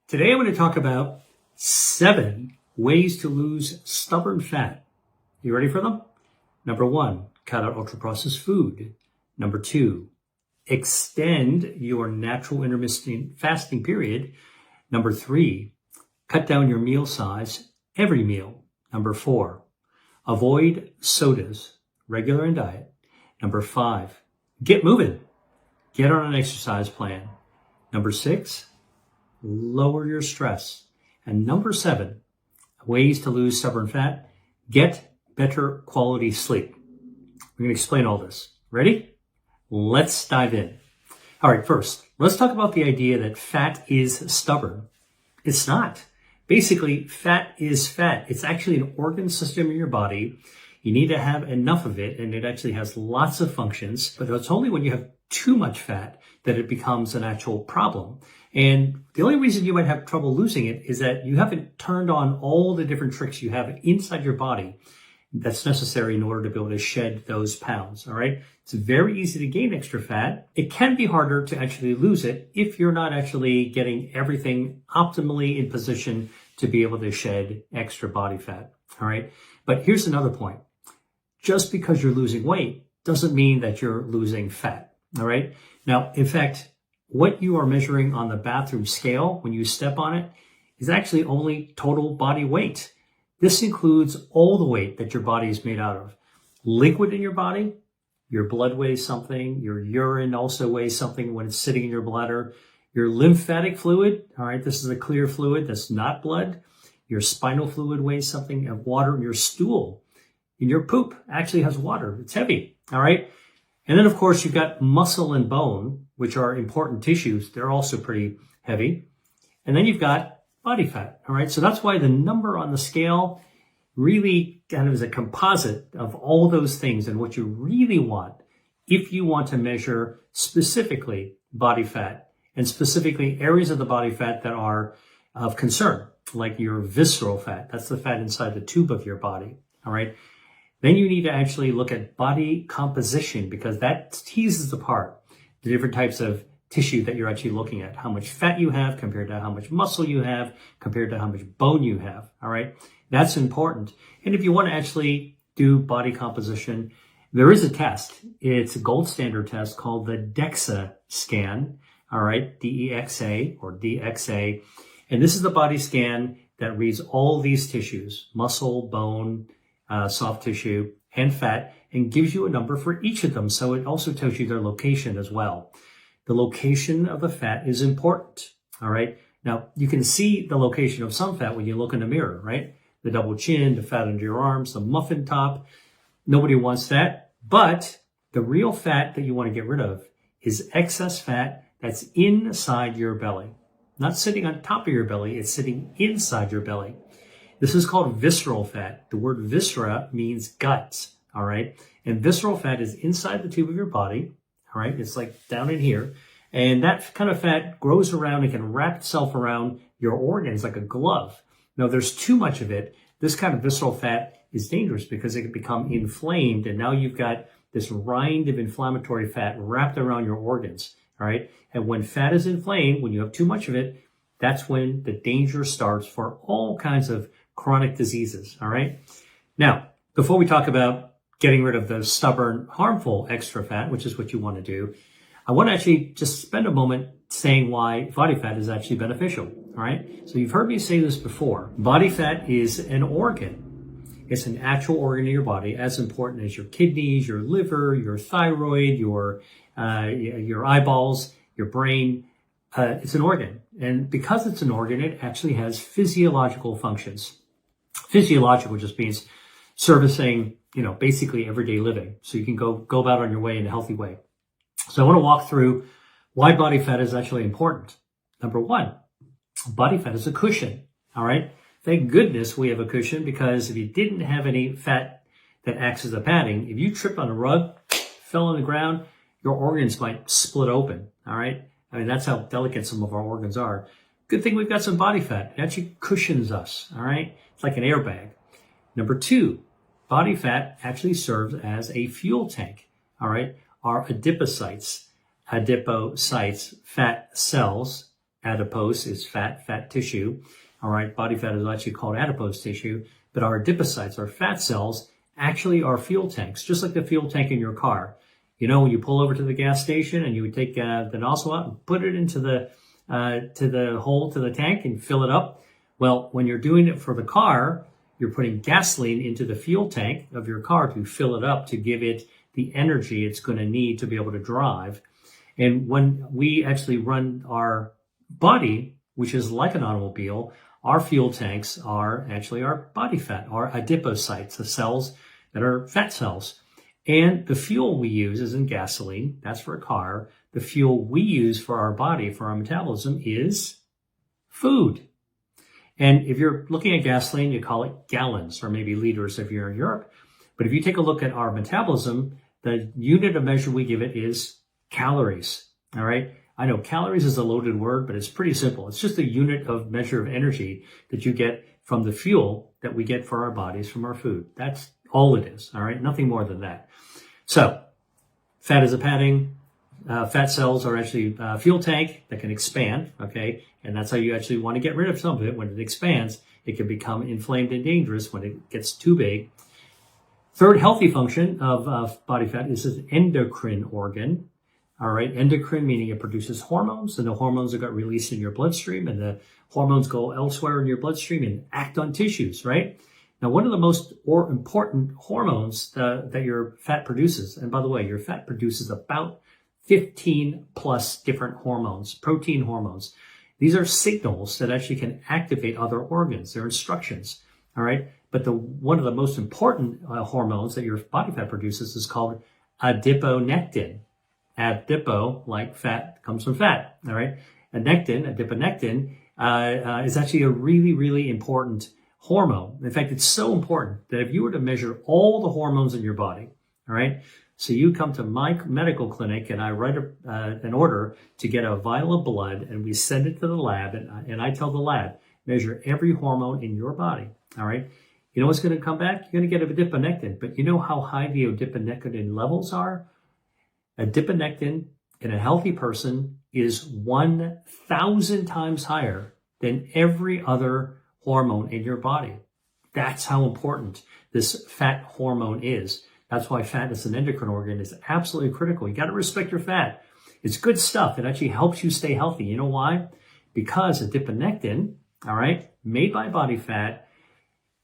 Today I'm going to talk about 7 ways to lose stubborn fat. You ready for them? Number 1, cut out ultra-processed food. Number 2, extend your natural intermittent fasting period. Number 3, cut down your meal size every meal. Number 4, avoid sodas, regular and diet. Number 5, get moving. Get on an exercise plan. Number 6, lower your stress. And number 7, ways to lose stubborn fat, get better quality sleep. We're going to explain all this. Ready? Let's dive in. All right, first, let's talk about the idea that fat is stubborn. It's not. Basically, fat is fat. It's actually an organ system in your body. You need to have enough of it, and it actually has lots of functions, but it's only when you have too much fat that it becomes an actual problem. And the only reason you might have trouble losing it is that you haven't turned on all the different tricks you have inside your body that's necessary in order to be able to shed those pounds, all right? It's very easy to gain extra fat. It can be harder to actually lose it if you're not actually getting everything optimally in position to be able to shed extra body fat, all right? But here's another point. Just because you're losing weight doesn't mean that you're losing fat, all right? Now, in fact, what you are measuring on the bathroom scale when you step on it is actually only total body weight. This includes all the weight that your body is made out of. Liquid in your body, your blood weighs something, your urine also weighs something when it's sitting in your bladder, your lymphatic fluid, all right, this is a clear fluid that's not blood, your spinal fluid weighs something, and water in your stool, and your poop actually has water. It's heavy, all right? And then, of course, you've got muscle and bone, which are important tissues. They're also pretty heavy. And then you've got body fat, all right? So that's why the number on the scale really kind of is a composite of all those things and what you really want if you want to measure specifically body fat and specifically areas of the body fat that are of concern, like your visceral fat. That's the fat inside the tube of your body, all right? Then you need to actually look at body composition because that teases apart the different types of tissue that you're actually looking at. How much fat you have compared to how much muscle you have compared to how much bone you have, all right? That's important. And if you want to actually do body composition, there is a test. It's a gold standard test called the DEXA scan, all right? D-E-X-A or DXA. And this is the body scan that reads all these tissues, muscle, bone, soft tissue, and fat, and gives you a number for each of them. So it also tells you their location as well. The location of the fat is important, all right? Now, you can see the location of some fat when you look in the mirror, right? The double chin, the fat under your arms, the muffin top. Nobody wants that. But the real fat that you want to get rid of is excess fat that's inside your belly. Not sitting on top of your belly, it's sitting inside your belly. This is called visceral fat. The word viscera means guts, all right? And visceral fat is inside the tube of your body, all right? It's like down in here. And that kind of fat grows around and can wrap itself around your organs like a glove. Now, there's too much of it. This kind of visceral fat is dangerous because it can become inflamed. And now you've got this rind of inflammatory fat wrapped around your organs, all right? And when fat is inflamed, when you have too much of it, that's when the danger starts for all kinds of chronic diseases, all right? Now, before we talk about getting rid of the stubborn, harmful extra fat, which is what you want to do, I want to actually just spend a moment saying why body fat is actually beneficial, all right? So you've heard me say this before. Body fat is an organ. It's an actual organ in your body, as important as your kidneys, your liver, your thyroid, your eyeballs, your brain. It's an organ. And because it's an organ, it actually has physiological functions. Physiological just means servicing, basically everyday living. So you can go about on your way in a healthy way. So I want to walk through why body fat is actually important. Number 1, body fat is a cushion. All right. Thank goodness we have a cushion because if you didn't have any fat that acts as a padding, if you tripped on a rug, fell on the ground, your organs might split open. All right. I mean, that's how delicate some of our organs are. Good thing we've got some body fat. It actually cushions us, all right? It's like an airbag. Number 2, body fat actually serves as a fuel tank, all right? Our adipocytes, fat cells, Adipose is fat tissue. All right, body fat is actually called adipose tissue, but our adipocytes, our fat cells, actually are fuel tanks, just like the fuel tank in your car. You know, when you pull over to the gas station and you would take the nozzle out and put it into the hole to the tank and fill it up. Well, when you're doing it for the car, you're putting gasoline into the fuel tank of your car to fill it up, to give it the energy it's going to need to be able to drive. And when we actually run our body, which is like an automobile, our fuel tanks are actually our body fat, our adipocytes, the cells that are fat cells. And the fuel we use isn't gasoline. That's for a car. The fuel we use for our body, for our metabolism, is food. And if you're looking at gasoline, you call it gallons or maybe liters if you're in Europe. But if you take a look at our metabolism, the unit of measure we give it is calories. All right. I know calories is a loaded word, but it's pretty simple. It's just a unit of measure of energy that you get from the fuel that we get for our bodies from our food. That's all it is. All right. Nothing more than that. So fat is a padding. Fat cells are actually a fuel tank that can expand. Okay. And that's how you actually want to get rid of some of it. When it expands, it can become inflamed and dangerous when it gets too big. Third healthy function of body fat is an endocrine organ. All right, endocrine meaning it produces hormones, and the hormones that got released in your bloodstream, and the hormones go elsewhere in your bloodstream and act on tissues, right? Now, one of the most important hormones that your fat produces, and by the way, your fat produces about 15 plus different hormones, protein hormones. These are signals that actually can activate other organs. They're instructions, all right? But one of the most important hormones that your body fat produces is called adiponectin. Adipo, like fat, comes from fat, all right? Adiponectin, is actually a really, really important hormone. In fact, it's so important that if you were to measure all the hormones in your body, all right? So you come to my medical clinic and I write an order to get a vial of blood and we send it to the lab and I tell the lab, measure every hormone in your body, all right? You know what's going to come back? You're going to get adiponectin, but you know how high the adiponectin levels are? Adiponectin in a healthy person is 1,000 times higher than every other hormone in your body. That's how important this fat hormone is. That's why fat as an endocrine organ is absolutely critical. You got to respect your fat. It's good stuff. It actually helps you stay healthy. You know why? Because adiponectin, all right, made by body fat,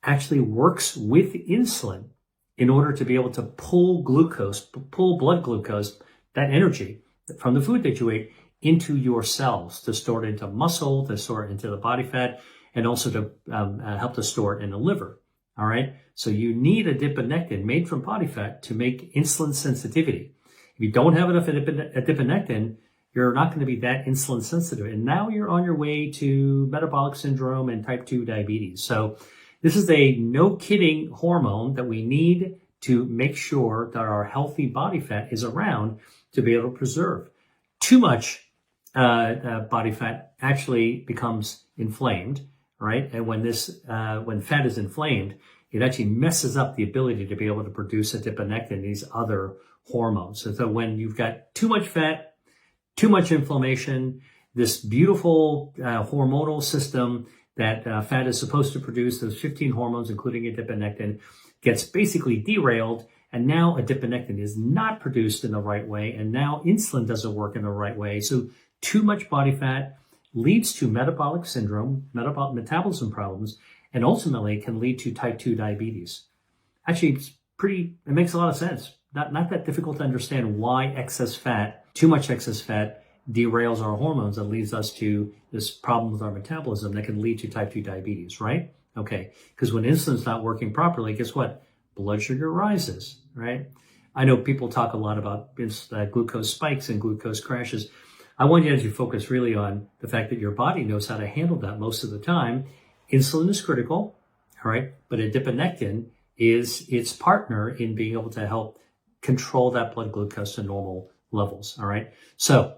actually works with insulin in order to be able to pull blood glucose, that energy from the food that you ate, into your cells to store it into muscle, to store it into the body fat, and also to help to store it in the liver. All right. So you need adiponectin made from body fat to make insulin sensitivity. If you don't have enough adiponectin, you're not going to be that insulin sensitive. And now you're on your way to metabolic syndrome and type 2 diabetes. So this is a no kidding hormone that we need to make sure that our healthy body fat is around to be able to preserve. Too much body fat actually becomes inflamed, right? And when fat is inflamed, it actually messes up the ability to be able to produce adiponectin, these other hormones. And so when you've got too much fat, too much inflammation, this beautiful hormonal system that fat is supposed to produce, those 15 hormones, including adiponectin, gets basically derailed. And now adiponectin is not produced in the right way. And now insulin doesn't work in the right way. So too much body fat leads to metabolic syndrome, metabolism problems, and ultimately can lead to type 2 diabetes. Actually, it makes a lot of sense. Not that difficult to understand why too much excess fat derails our hormones and leads us to this problem with our metabolism that can lead to type 2 diabetes, right? Okay, because when insulin's not working properly, guess what? Blood sugar rises, right? I know people talk a lot about glucose spikes and glucose crashes. I want you to focus really on the fact that your body knows how to handle that most of the time. Insulin is critical, all right? But adiponectin is its partner in being able to help control that blood glucose to normal levels, all right? So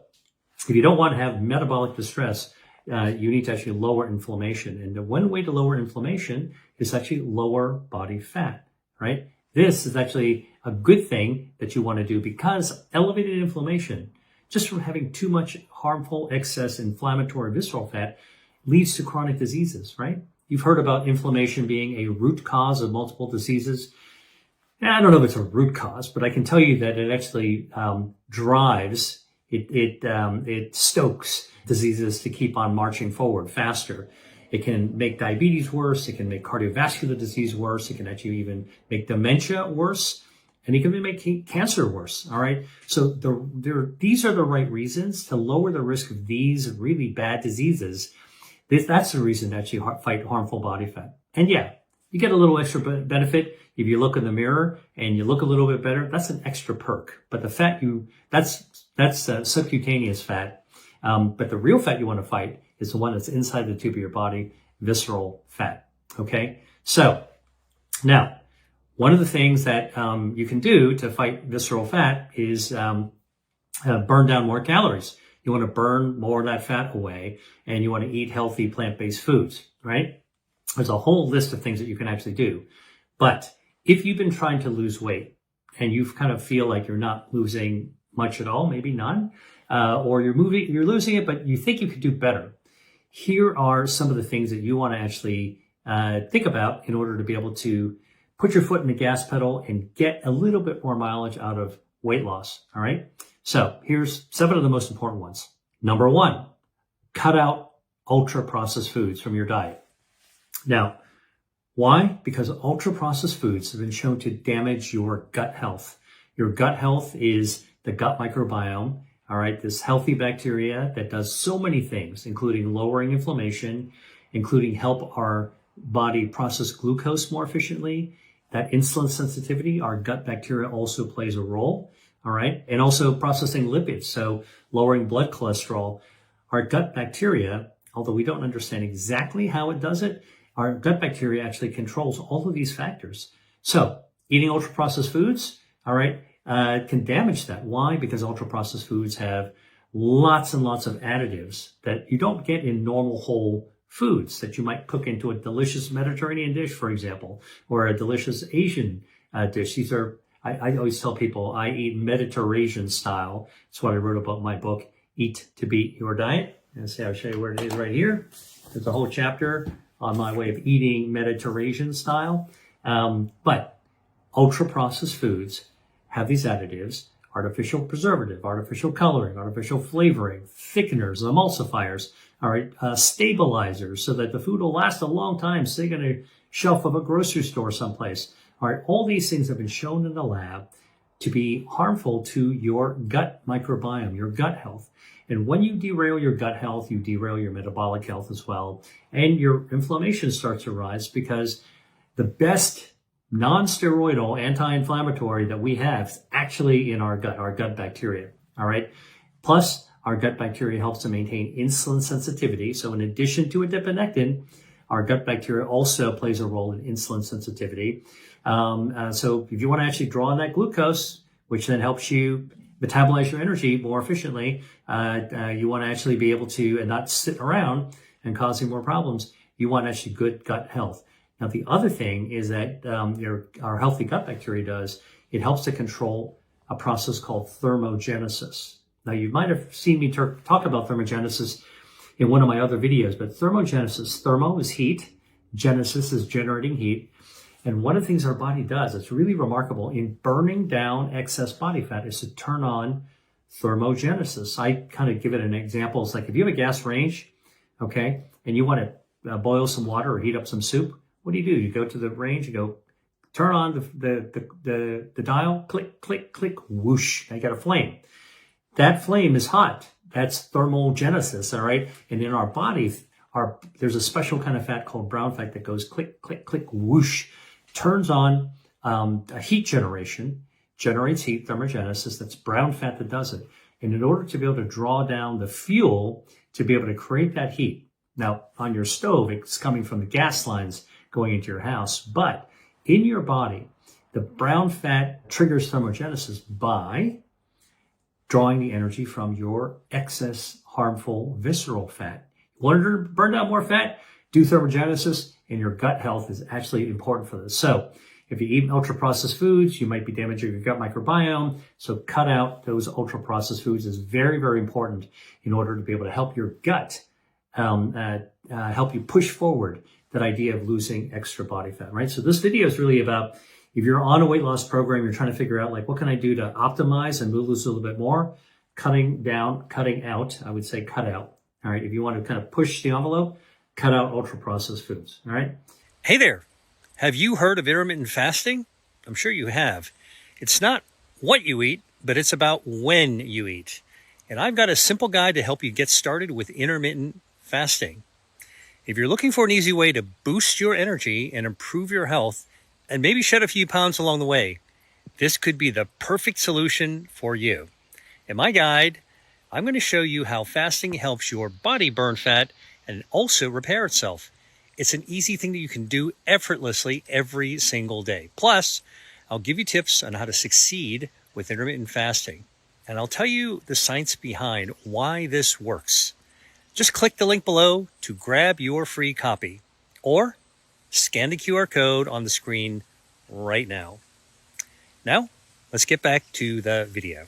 if you don't want to have metabolic distress, you need to actually lower inflammation. And the one way to lower inflammation is actually lower body fat, right? This is actually a good thing that you want to do because elevated inflammation just from having too much harmful, excess inflammatory visceral fat leads to chronic diseases, right? You've heard about inflammation being a root cause of multiple diseases. I don't know if it's a root cause, but I can tell you that it actually it stokes diseases to keep on marching forward faster. It can make diabetes worse. It can make cardiovascular disease worse. It can actually even make dementia worse. And it can make cancer worse, all right? So these are the right reasons to lower the risk of these really bad diseases. That's the reason to actually fight harmful body fat. And yeah, you get a little extra benefit if you look in the mirror and you look a little bit better. That's an extra perk. But the fat that's subcutaneous fat. But the real fat you want to fight is the one that's inside the tube of your body, visceral fat. Okay? So now, one of the things that you can do to fight visceral fat is burn down more calories. You want to burn more of that fat away, and you want to eat healthy plant-based foods, right? There's a whole list of things that you can actually do. But if you've been trying to lose weight and you kind of feel like you're not losing much at all, maybe none, or you're losing it, but you think you could do better, here are some of the things that you want to actually think about in order to be able to put your foot in the gas pedal and get a little bit more mileage out of weight loss, all right? So here's 7 of the most important ones. Number 1, cut out ultra-processed foods from your diet. Now, why? Because ultra-processed foods have been shown to damage your gut health. Your gut health is the gut microbiome, all right? This healthy bacteria that does so many things, including lowering inflammation, including help our body process glucose more efficiently. That insulin sensitivity, our gut bacteria also plays a role, all right? And also processing lipids, so lowering blood cholesterol. Our gut bacteria, although we don't understand exactly how it does it, our gut bacteria actually controls all of these factors. So eating ultra-processed foods, all right, can damage that. Why? Because ultra-processed foods have lots and lots of additives that you don't get in normal whole foods that you might cook into a delicious Mediterranean dish, for example, or a delicious Asian dish. These are, I always tell people, I eat Mediterranean style. That's what I wrote about in my book, Eat to Beat Your Diet. And see, I'll show you where it is right here. There's a whole chapter on my way of eating Mediterranean style. But ultra-processed foods have these additives: artificial preservative, artificial coloring, artificial flavoring, thickeners, emulsifiers, all right, stabilizers, so that the food will last a long time, sitting on a shelf of a grocery store someplace. All right, all these things have been shown in the lab to be harmful to your gut microbiome, your gut health. And when you derail your gut health, you derail your metabolic health as well. And your inflammation starts to rise, because the best non-steroidal anti-inflammatory that we have is actually in our gut bacteria, all right? Plus, our gut bacteria helps to maintain insulin sensitivity. So in addition to adiponectin, our gut bacteria also plays a role in insulin sensitivity. So if you want to actually draw on that glucose, which then helps you metabolize your energy more efficiently, you want to actually be able to, and not sit around and causing more problems, you want actually good gut health. Now, the other thing is that our healthy gut bacteria it helps to control a process called thermogenesis. Now, you might have seen me talk about thermogenesis in one of my other videos, but thermogenesis, thermo is heat, genesis is generating heat. And one of the things our body does that's really remarkable in burning down excess body fat is to turn on thermogenesis. I kind of give it an example. It's like if you have a gas range, okay, and you want to boil some water or heat up some soup, what do? You go to the range, you go turn on the dial, click, click, click, whoosh, and you got a flame. That flame is hot. That's thermogenesis, all right? And in our body, there's a special kind of fat called brown fat that goes click, click, click, whoosh, turns on a heat generation, generates heat, thermogenesis. That's brown fat that does it. And in order to be able to draw down the fuel to be able to create that heat, now on your stove, it's coming from the gas lines going into your house, but in your body, the brown fat triggers thermogenesis by drawing the energy from your excess harmful visceral fat. You want to burn down more fat? Do thermogenesis, and your gut health is actually important for this. So If you eat ultra-processed foods, you might be damaging your gut microbiome. So cut out those ultra-processed foods is very, very important in order to be able to help your gut, help you push forward that idea of losing extra body fat, right? So this video is really about if you're on a weight loss program, you're trying to figure out like, what can I do to optimize and lose a little bit more? Cutting out, I would say cut out. All right. If you want to kind of push the envelope, cut out ultra processed foods. All right. Hey there. Have you heard of intermittent fasting? I'm sure you have. It's not what you eat, but it's about when you eat. And I've got a simple guide to help you get started with intermittent fasting. If you're looking for an easy way to boost your energy and improve your health, and maybe shed a few pounds along the way, this could be the perfect solution for you. In my guide, I'm going to show you how fasting helps your body burn fat and also repair itself. It's an easy thing that you can do effortlessly every single day. Plus, I'll give you tips on how to succeed with intermittent fasting. And I'll tell you the science behind why this works. Just click the link below to grab your free copy, or scan the QR code on the screen right now. Now, let's get back to the video.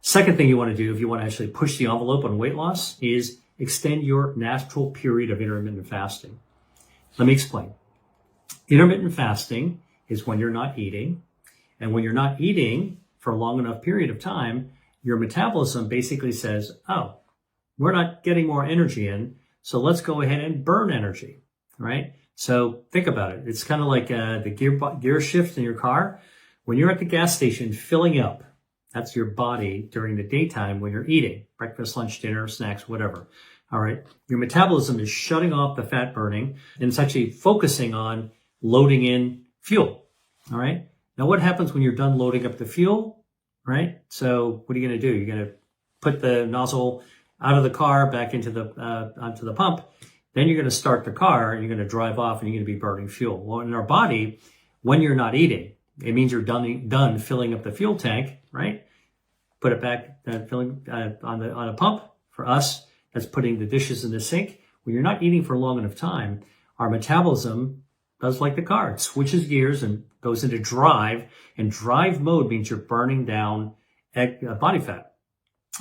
Second thing you want to do if you want to actually push the envelope on weight loss is extend your natural period of intermittent fasting. Let me explain. Intermittent fasting is when you're not eating. And when you're not eating for a long enough period of time, your metabolism basically says, oh, we're not getting more energy in, so let's go ahead and burn energy, right? So think about it. It's kind of like the gear shift in your car. When you're at the gas station filling up, that's your body during the daytime when you're eating, breakfast, lunch, dinner, snacks, whatever. All right. Your metabolism is shutting off the fat burning, and it's actually focusing on loading in fuel. All right. Now, what happens when you're done loading up the fuel, right? So what are you going to do? You're going to put the nozzle out of the car back into onto the pump. Then you're going to start the car and you're going to drive off and you're going to be burning fuel. Well, in our body, when you're not eating, it means you're done filling up the fuel tank, right? Put it back, filling on a pump. For us, that's putting the dishes in the sink. When you're not eating for a long enough time, our metabolism does like the car. It switches gears and goes into drive. And drive mode means you're burning down body fat,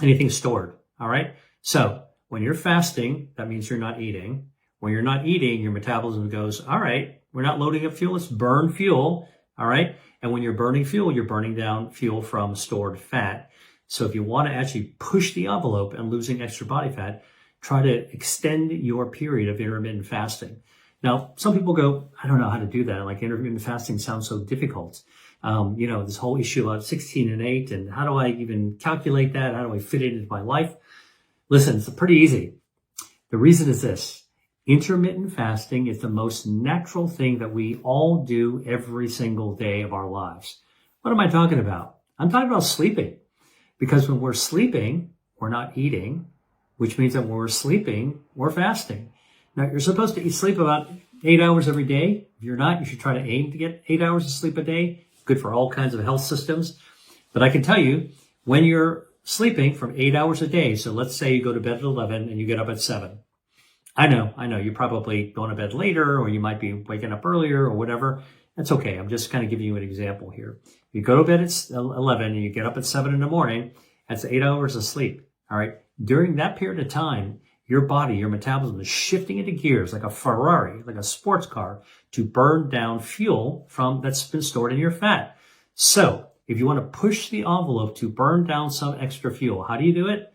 anything stored. All right. So when you're fasting, that means you're not eating. When you're not eating, your metabolism goes, all right, we're not loading up fuel. Let's burn fuel. All right. And when you're burning fuel, you're burning down fuel from stored fat. So if you want to actually push the envelope and losing extra body fat, try to extend your period of intermittent fasting. Now, some people go, I don't know how to do that. Like intermittent fasting sounds so difficult. This whole issue about 16 and 8 and how do I even calculate that? How do I fit it into my life? Listen, it's pretty easy. The reason is this. Intermittent fasting is the most natural thing that we all do every single day of our lives. What am I talking about? I'm talking about sleeping. Because when we're sleeping, we're not eating, which means that when we're sleeping, we're fasting. Now, you're supposed to sleep about 8 hours every day. If you're not, you should try to aim to get 8 hours of sleep a day. Good for all kinds of health systems. But I can tell you, when you're sleeping from 8 hours a day, so let's say you go to bed at 11 and you get up at 7. I know, you're probably going to bed later or you might be waking up earlier or whatever. That's okay. I'm just kind of giving you an example here. You go to bed at 11 and you get up at 7 in the morning. That's 8 hours of sleep. All right. During that period of time, your body, your metabolism is shifting into gears like a Ferrari, like a sports car to burn down fuel that's been stored in your fat. So if you want to push the envelope to burn down some extra fuel, how do you do it?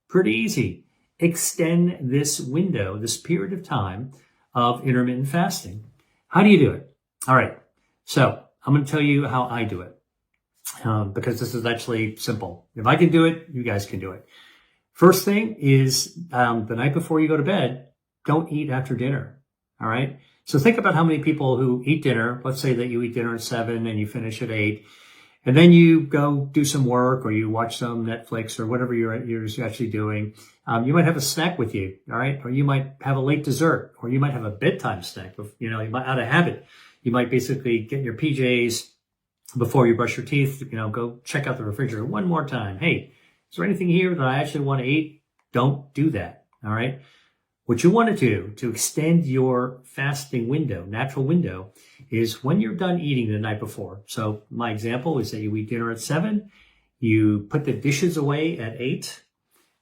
Pretty easy. Extend this window, this period of time of intermittent fasting. How do you do it? All right. So I'm going to tell you how I do it because this is actually simple. If I can do it, you guys can do it. First thing is the night before you go to bed, don't eat after dinner. All right. So think about how many people who eat dinner. Let's say that you eat dinner at 7 and you finish at 8. And then you go do some work or you watch some Netflix or whatever you're actually doing. You might have a snack with you. All right. Or you might have a late dessert or you might have a bedtime snack. You might out of habit. You might basically get in your PJs before you brush your teeth, go check out the refrigerator one more time. Hey, is there anything here that I actually want to eat? Don't do that. All right. What you want to do to extend your fasting window, natural window, is when you're done eating the night before. So my example is that you eat dinner at 7, you put the dishes away at 8.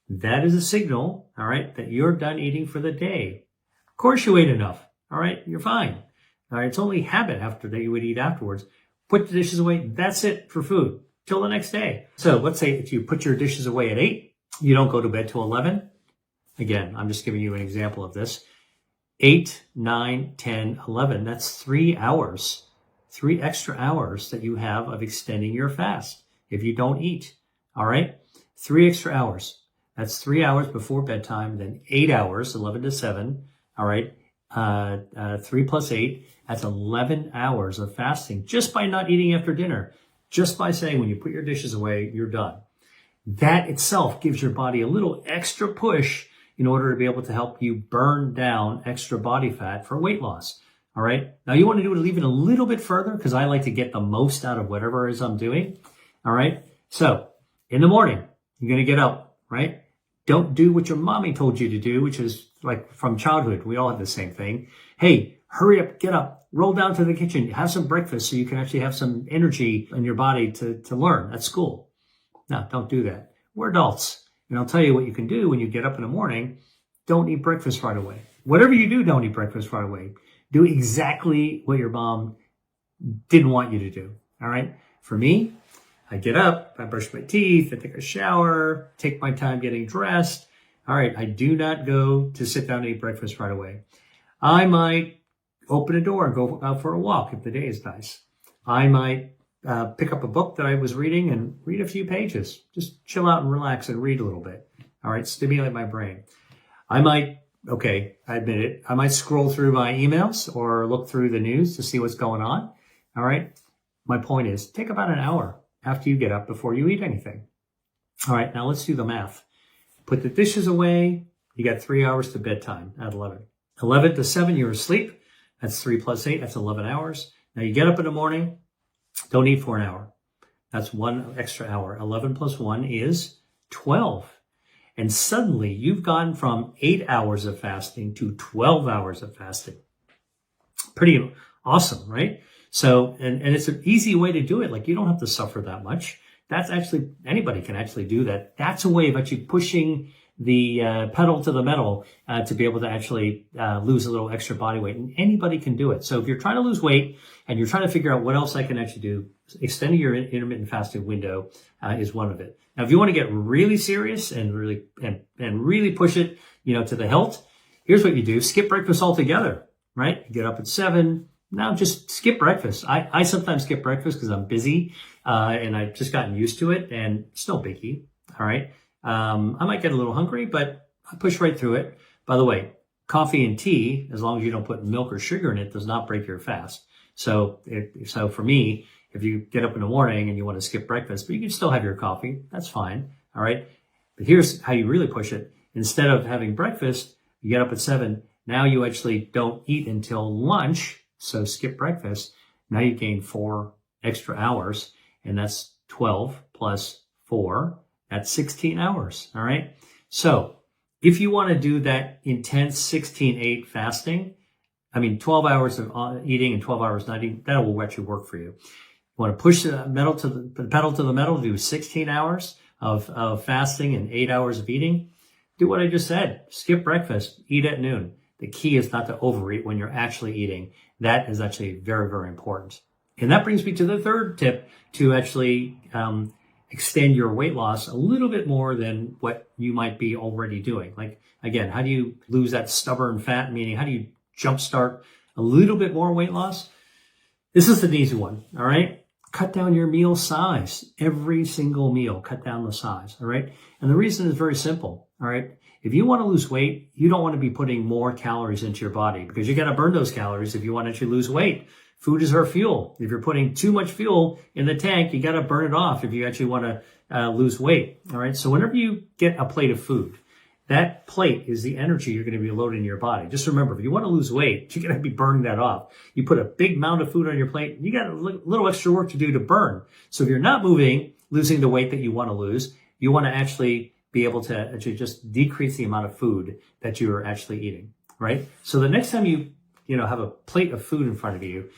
That is a signal, all right, that you're done eating for the day. Of course you ate enough, all right, you're fine. All right, it's only habit after that you would eat afterwards. Put the dishes away, that's it for food till the next day. So let's say if you put your dishes away at 8, you don't go to bed till 11. Again, I'm just giving you an example of this. 8, 9, 10, 11, that's 3 hours, 3 extra hours that you have of extending your fast if you don't eat, all right? 3 extra hours. That's 3 hours before bedtime, then 8 hours, 11 to 7, all right? 3 plus 8, that's 11 hours of fasting just by not eating after dinner, just by saying when you put your dishes away, you're done. That itself gives your body a little extra push in order to be able to help you burn down extra body fat for weight loss. All right. Now you want to do it even a little bit further because I like to get the most out of whatever it is I'm doing. All right. So in the morning, you're going to get up, right? Don't do what your mommy told you to do, which is like from childhood. We all have the same thing. Hey, hurry up, get up, roll down to the kitchen, have some breakfast so you can actually have some energy in your body to learn at school. No, don't do that. We're adults. And I'll tell you what you can do when you get up in the morning. Don't eat breakfast right away. Whatever you do, don't eat breakfast right away. Do exactly what your mom didn't want you to do. All right. For me, I get up, I brush my teeth, I take a shower, take my time getting dressed. All right. I do not go to sit down and eat breakfast right away. I might open a door and go out for a walk if the day is nice. I might pick up a book that I was reading and read a few pages. Just chill out and relax and read a little bit. All right. Stimulate my brain. I might, okay, I admit it. I might scroll through my emails or look through the news to see what's going on. All right. My point is take about an hour after you get up before you eat anything. All right. Now let's do the math. Put the dishes away. You got 3 hours to bedtime at 11. 11 to 7, you're asleep. That's 3 plus 8. That's 11 hours. Now you get up in the morning. Don't eat for an hour. That's 1 extra hour. 11 plus 1 is 12. And suddenly you've gone from 8 hours of fasting to 12 hours of fasting. Pretty awesome, right? So, and it's an easy way to do it. Like you don't have to suffer that much. That's actually, anybody can actually do that. That's a way of actually pushing the pedal to the metal to be able to actually lose a little extra body weight. And anybody can do it. So if you're trying to lose weight and you're trying to figure out what else I can actually do, extending your intermittent fasting window is one of it. Now, if you want to get really serious and really push it, to the hilt, here's what you do. Skip breakfast altogether, right? You get up at 7. Now just skip breakfast. I sometimes skip breakfast because I'm busy and I've just gotten used to it and it's no biggie. All right. I might get a little hungry, but I push right through it. By the way, coffee and tea, as long as you don't put milk or sugar in it, does not break your fast. So for me, if you get up in the morning and you want to skip breakfast, but you can still have your coffee, that's fine. All right. But here's how you really push it. Instead of having breakfast, you get up at 7. Now you actually don't eat until lunch. So skip breakfast. Now you gain 4 extra hours, and that's 12 plus 4. That's 16 hours. All right. So if you want to do that intense 16-8 fasting, 12 hours of eating and 12 hours not eating, that will actually work for you. You want to push the pedal to the metal, do 16 hours of fasting and 8 hours of eating. Do what I just said. Skip breakfast. Eat at noon. The key is not to overeat when you're actually eating. That is actually very, very important. And that brings me to the third tip to actually extend your weight loss a little bit more than what you might be already doing. Like, again, how do you lose that stubborn fat? Meaning, how do you jumpstart a little bit more weight loss? This is an easy one, all right? Cut down your meal size. Every single meal, cut down the size, all right? And the reason is very simple, all right? If you want to lose weight, you don't want to be putting more calories into your body because you got to burn those calories if you want to actually lose weight. Food is our fuel. If you're putting too much fuel in the tank, you got to burn it off if you actually want to lose weight. All right. So whenever you get a plate of food, that plate is the energy you're going to be loading in your body. Just remember, if you want to lose weight, you're going to be burning that off. You put a big mound of food on your plate, you got a little extra work to do to burn. So if you're not losing the weight that you want to lose, you want to actually be able to actually just decrease the amount of food that you're actually eating, right? So the next time you have a plate of food in front of you,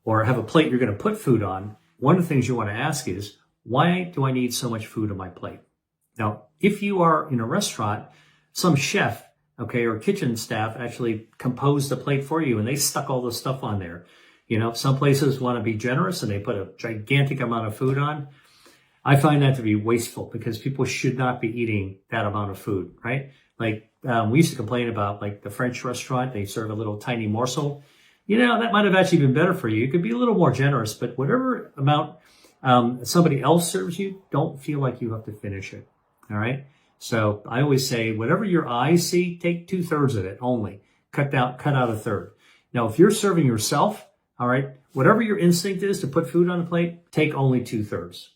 or have a plate you're going to put food on, one of the things you want to ask is, why do I need so much food on my plate? Now, if you are in a restaurant, some chef, okay, or kitchen staff actually composed the plate for you and they stuck all the stuff on there. Some places want to be generous and they put a gigantic amount of food on. I find that to be wasteful because people should not be eating that amount of food, right? Like, we used to complain about like the French restaurant, they serve a little tiny morsel. That might have actually been better for you. You could be a little more generous, but whatever amount somebody else serves you, don't feel like you have to finish it. All right. So I always say, whatever your eyes see, take 2/3 of it only. Cut out a third. Now, if you're serving yourself, all right, whatever your instinct is to put food on the plate, take only 2/3.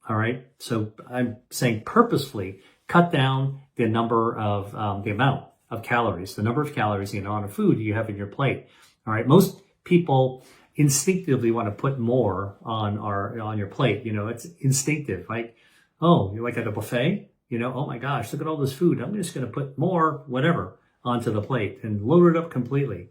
All right. So I'm saying purposefully cut down the number of the amount of calories, the number of calories on a food you have in your plate. All right. Most people instinctively want to put more on your plate. It's instinctive. Like, oh, you're like at a buffet. Oh my gosh, look at all this food. I'm just going to put more whatever onto the plate and load it up completely.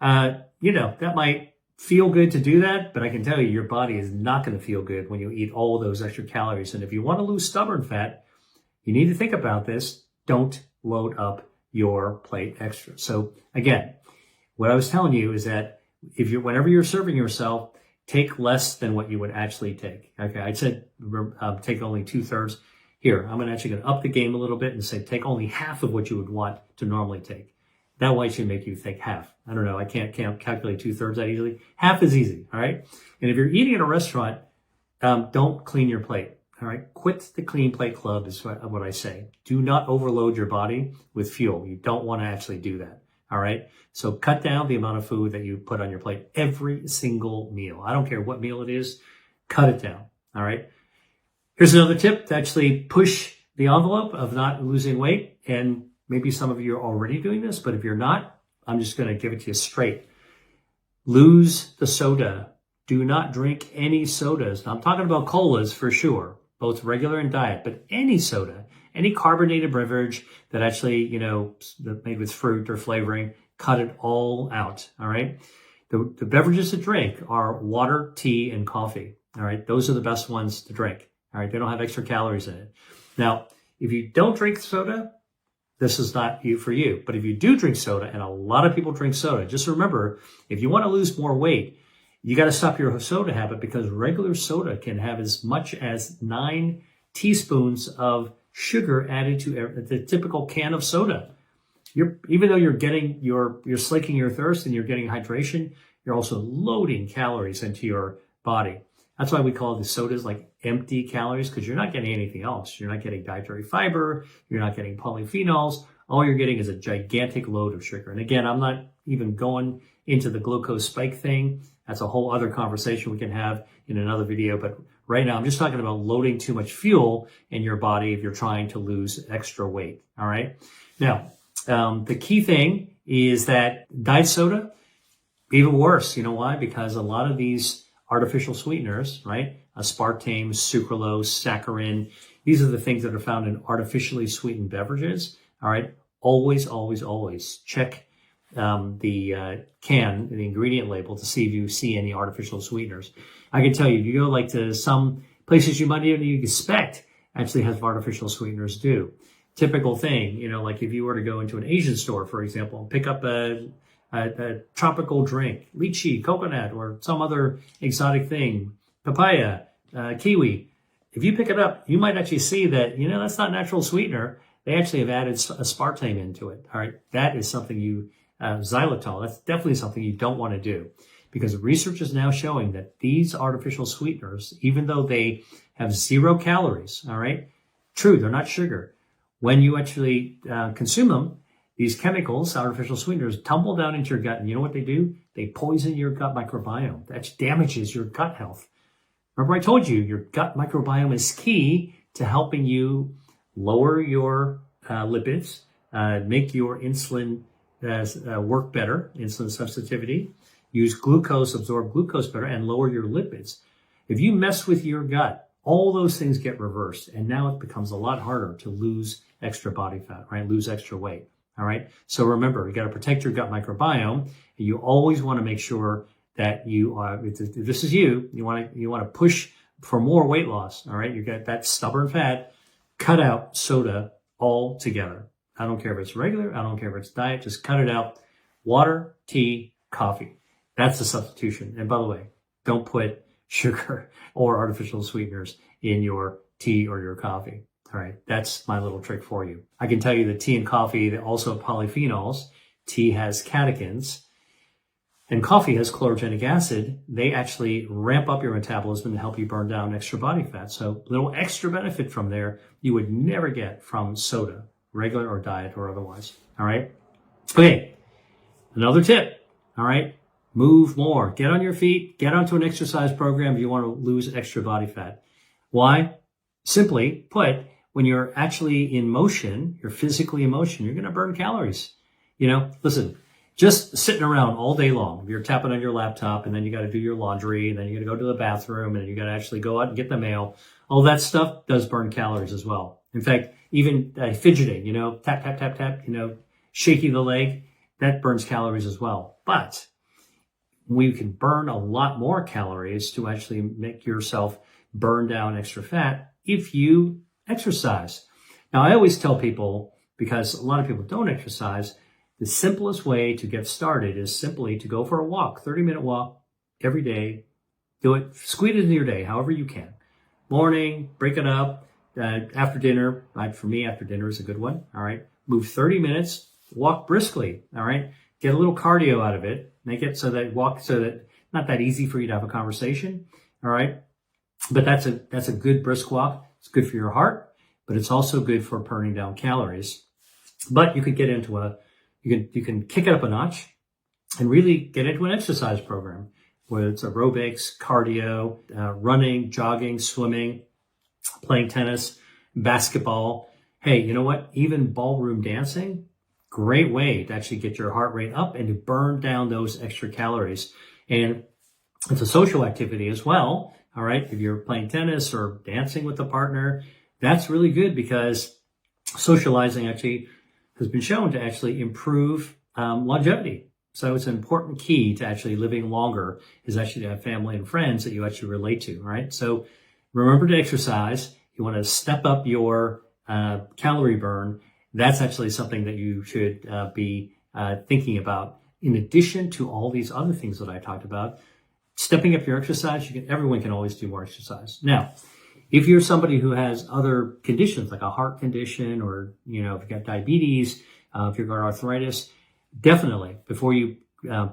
That might feel good to do that, but I can tell you your body is not going to feel good when you eat all those extra calories. And if you want to lose stubborn fat, you need to think about this. Don't load up your plate extra. So again, what I was telling you is that whenever you're serving yourself, take less than what you would actually take. Okay, I said take only 2/3. Here, I'm actually going to up the game a little bit and say take only half of what you would want to normally take. That way should make you think half. I don't know. I can't calculate 2/3 that easily. Half is easy. All right. And if you're eating at a restaurant, don't clean your plate. All right. Quit the clean plate club is what I say. Do not overload your body with fuel. You don't want to actually do that. All right. So cut down the amount of food that you put on your plate every single meal. I don't care what meal it is. Cut it down. All right. Here's another tip to actually push the envelope of not losing weight. And maybe some of you are already doing this, but if you're not, I'm just going to give it to you straight. Lose the soda. Do not drink any sodas. Now, I'm talking about colas for sure, both regular and diet, but any soda, any carbonated beverage that actually, made with fruit or flavoring, cut it all out. All right. The beverages to drink are water, tea, and coffee. All right. Those are the best ones to drink. All right. They don't have extra calories in it. Now, if you don't drink soda, this is not for you. But if you do drink soda, and a lot of people drink soda, just remember, if you want to lose more weight, you got to stop your soda habit because regular soda can have as much as 9 teaspoons of sugar added to the typical can of soda. Even though you're slaking your thirst and you're getting hydration, you're also loading calories into your body. That's why we call the sodas like empty calories, because you're not getting anything else. You're not getting dietary fiber. You're not getting polyphenols. All you're getting is a gigantic load of sugar. And again, I'm not even going into the glucose spike thing. That's a whole other conversation we can have in another video. But right now, I'm just talking about loading too much fuel in your body if you're trying to lose extra weight. All right. Now, the key thing is that diet soda, even worse. You know why? Because a lot of these artificial sweeteners, right? Aspartame, sucralose, saccharin. These are the things that are found in artificially sweetened beverages. All right. Always, always, always check the ingredient label to see if you see any artificial sweeteners. I can tell you, if you go like to some places you might even expect actually has artificial sweeteners do. Typical thing, like if you were to go into an Asian store, for example, and pick up a tropical drink, lychee, coconut, or some other exotic thing, papaya, kiwi. If you pick it up, you might actually see that, that's not natural sweetener. They actually have added aspartame into it. All right. That is something xylitol. That's definitely something you don't want to do because research is now showing that these artificial sweeteners, even though they have 0 calories, all right, true, they're not sugar. When you actually consume them, these chemicals, artificial sweeteners, tumble down into your gut. And you know what they do? They poison your gut microbiome. That damages your gut health. Remember I told you your gut microbiome is key to helping you lower your lipids, make your insulin work better, insulin sensitivity, use glucose, absorb glucose better, and lower your lipids. If you mess with your gut, all those things get reversed. And now it becomes a lot harder to lose extra body fat, right? Lose extra weight. All right. So remember, you got to protect your gut microbiome. You always want to make sure that you are, if this is you want to push for more weight loss. All right. You got that stubborn fat, cut out soda altogether. I don't care if it's regular. I don't care if it's diet. Just cut it out. Water, tea, coffee. That's the substitution. And by the way, don't put sugar or artificial sweeteners in your tea or your coffee. All right. That's my little trick for you. I can tell you that tea and coffee, they also have polyphenols. Tea has catechins and coffee has chlorogenic acid. They actually ramp up your metabolism and help you burn down extra body fat. So a little extra benefit from there you would never get from soda, regular or diet or otherwise. All right. Okay. Another tip. All right. Move more. Get on your feet. Get onto an exercise program if you want to lose extra body fat. Why? Simply put, when you're actually in motion, you're physically in motion, you're going to burn calories. Listen, just sitting around all day long, you're tapping on your laptop and then you got to do your laundry and then you got to go to the bathroom and you got to actually go out and get the mail. All that stuff does burn calories as well. In fact, even fidgeting, tap, tap, tap, tap, shaking the leg, that burns calories as well. But we can burn a lot more calories to actually make yourself burn down extra fat if you exercise. Now, I always tell people, because a lot of people don't exercise, the simplest way to get started is simply to go for a walk, 30-minute walk every day. Do it, squeeze it into your day, however you can. Morning, break it up. After dinner, for me, after dinner is a good one. All right. Move 30 minutes, walk briskly. All right. Get a little cardio out of it. Make it so that not that easy for you to have a conversation. All right. But that's a good brisk walk. It's good for your heart, but it's also good for burning down calories. But you could get into you can kick it up a notch and really get into an exercise program, whether it's aerobics, cardio, running, jogging, swimming, playing tennis, basketball. Hey, you know what? Even ballroom dancing, great way to actually get your heart rate up and to burn down those extra calories. And it's a social activity as well. All right. If you're playing tennis or dancing with a partner, that's really good because socializing actually has been shown to actually improve longevity. So it's an important key to actually living longer is actually to have family and friends that you actually relate to. Right. So remember to exercise. You want to step up your calorie burn. That's actually something that you should be thinking about. In addition to all these other things that I talked about, stepping up your exercise, everyone can always do more exercise. Now, if you're somebody who has other conditions like a heart condition or, if you've got diabetes, if you've got arthritis, definitely before you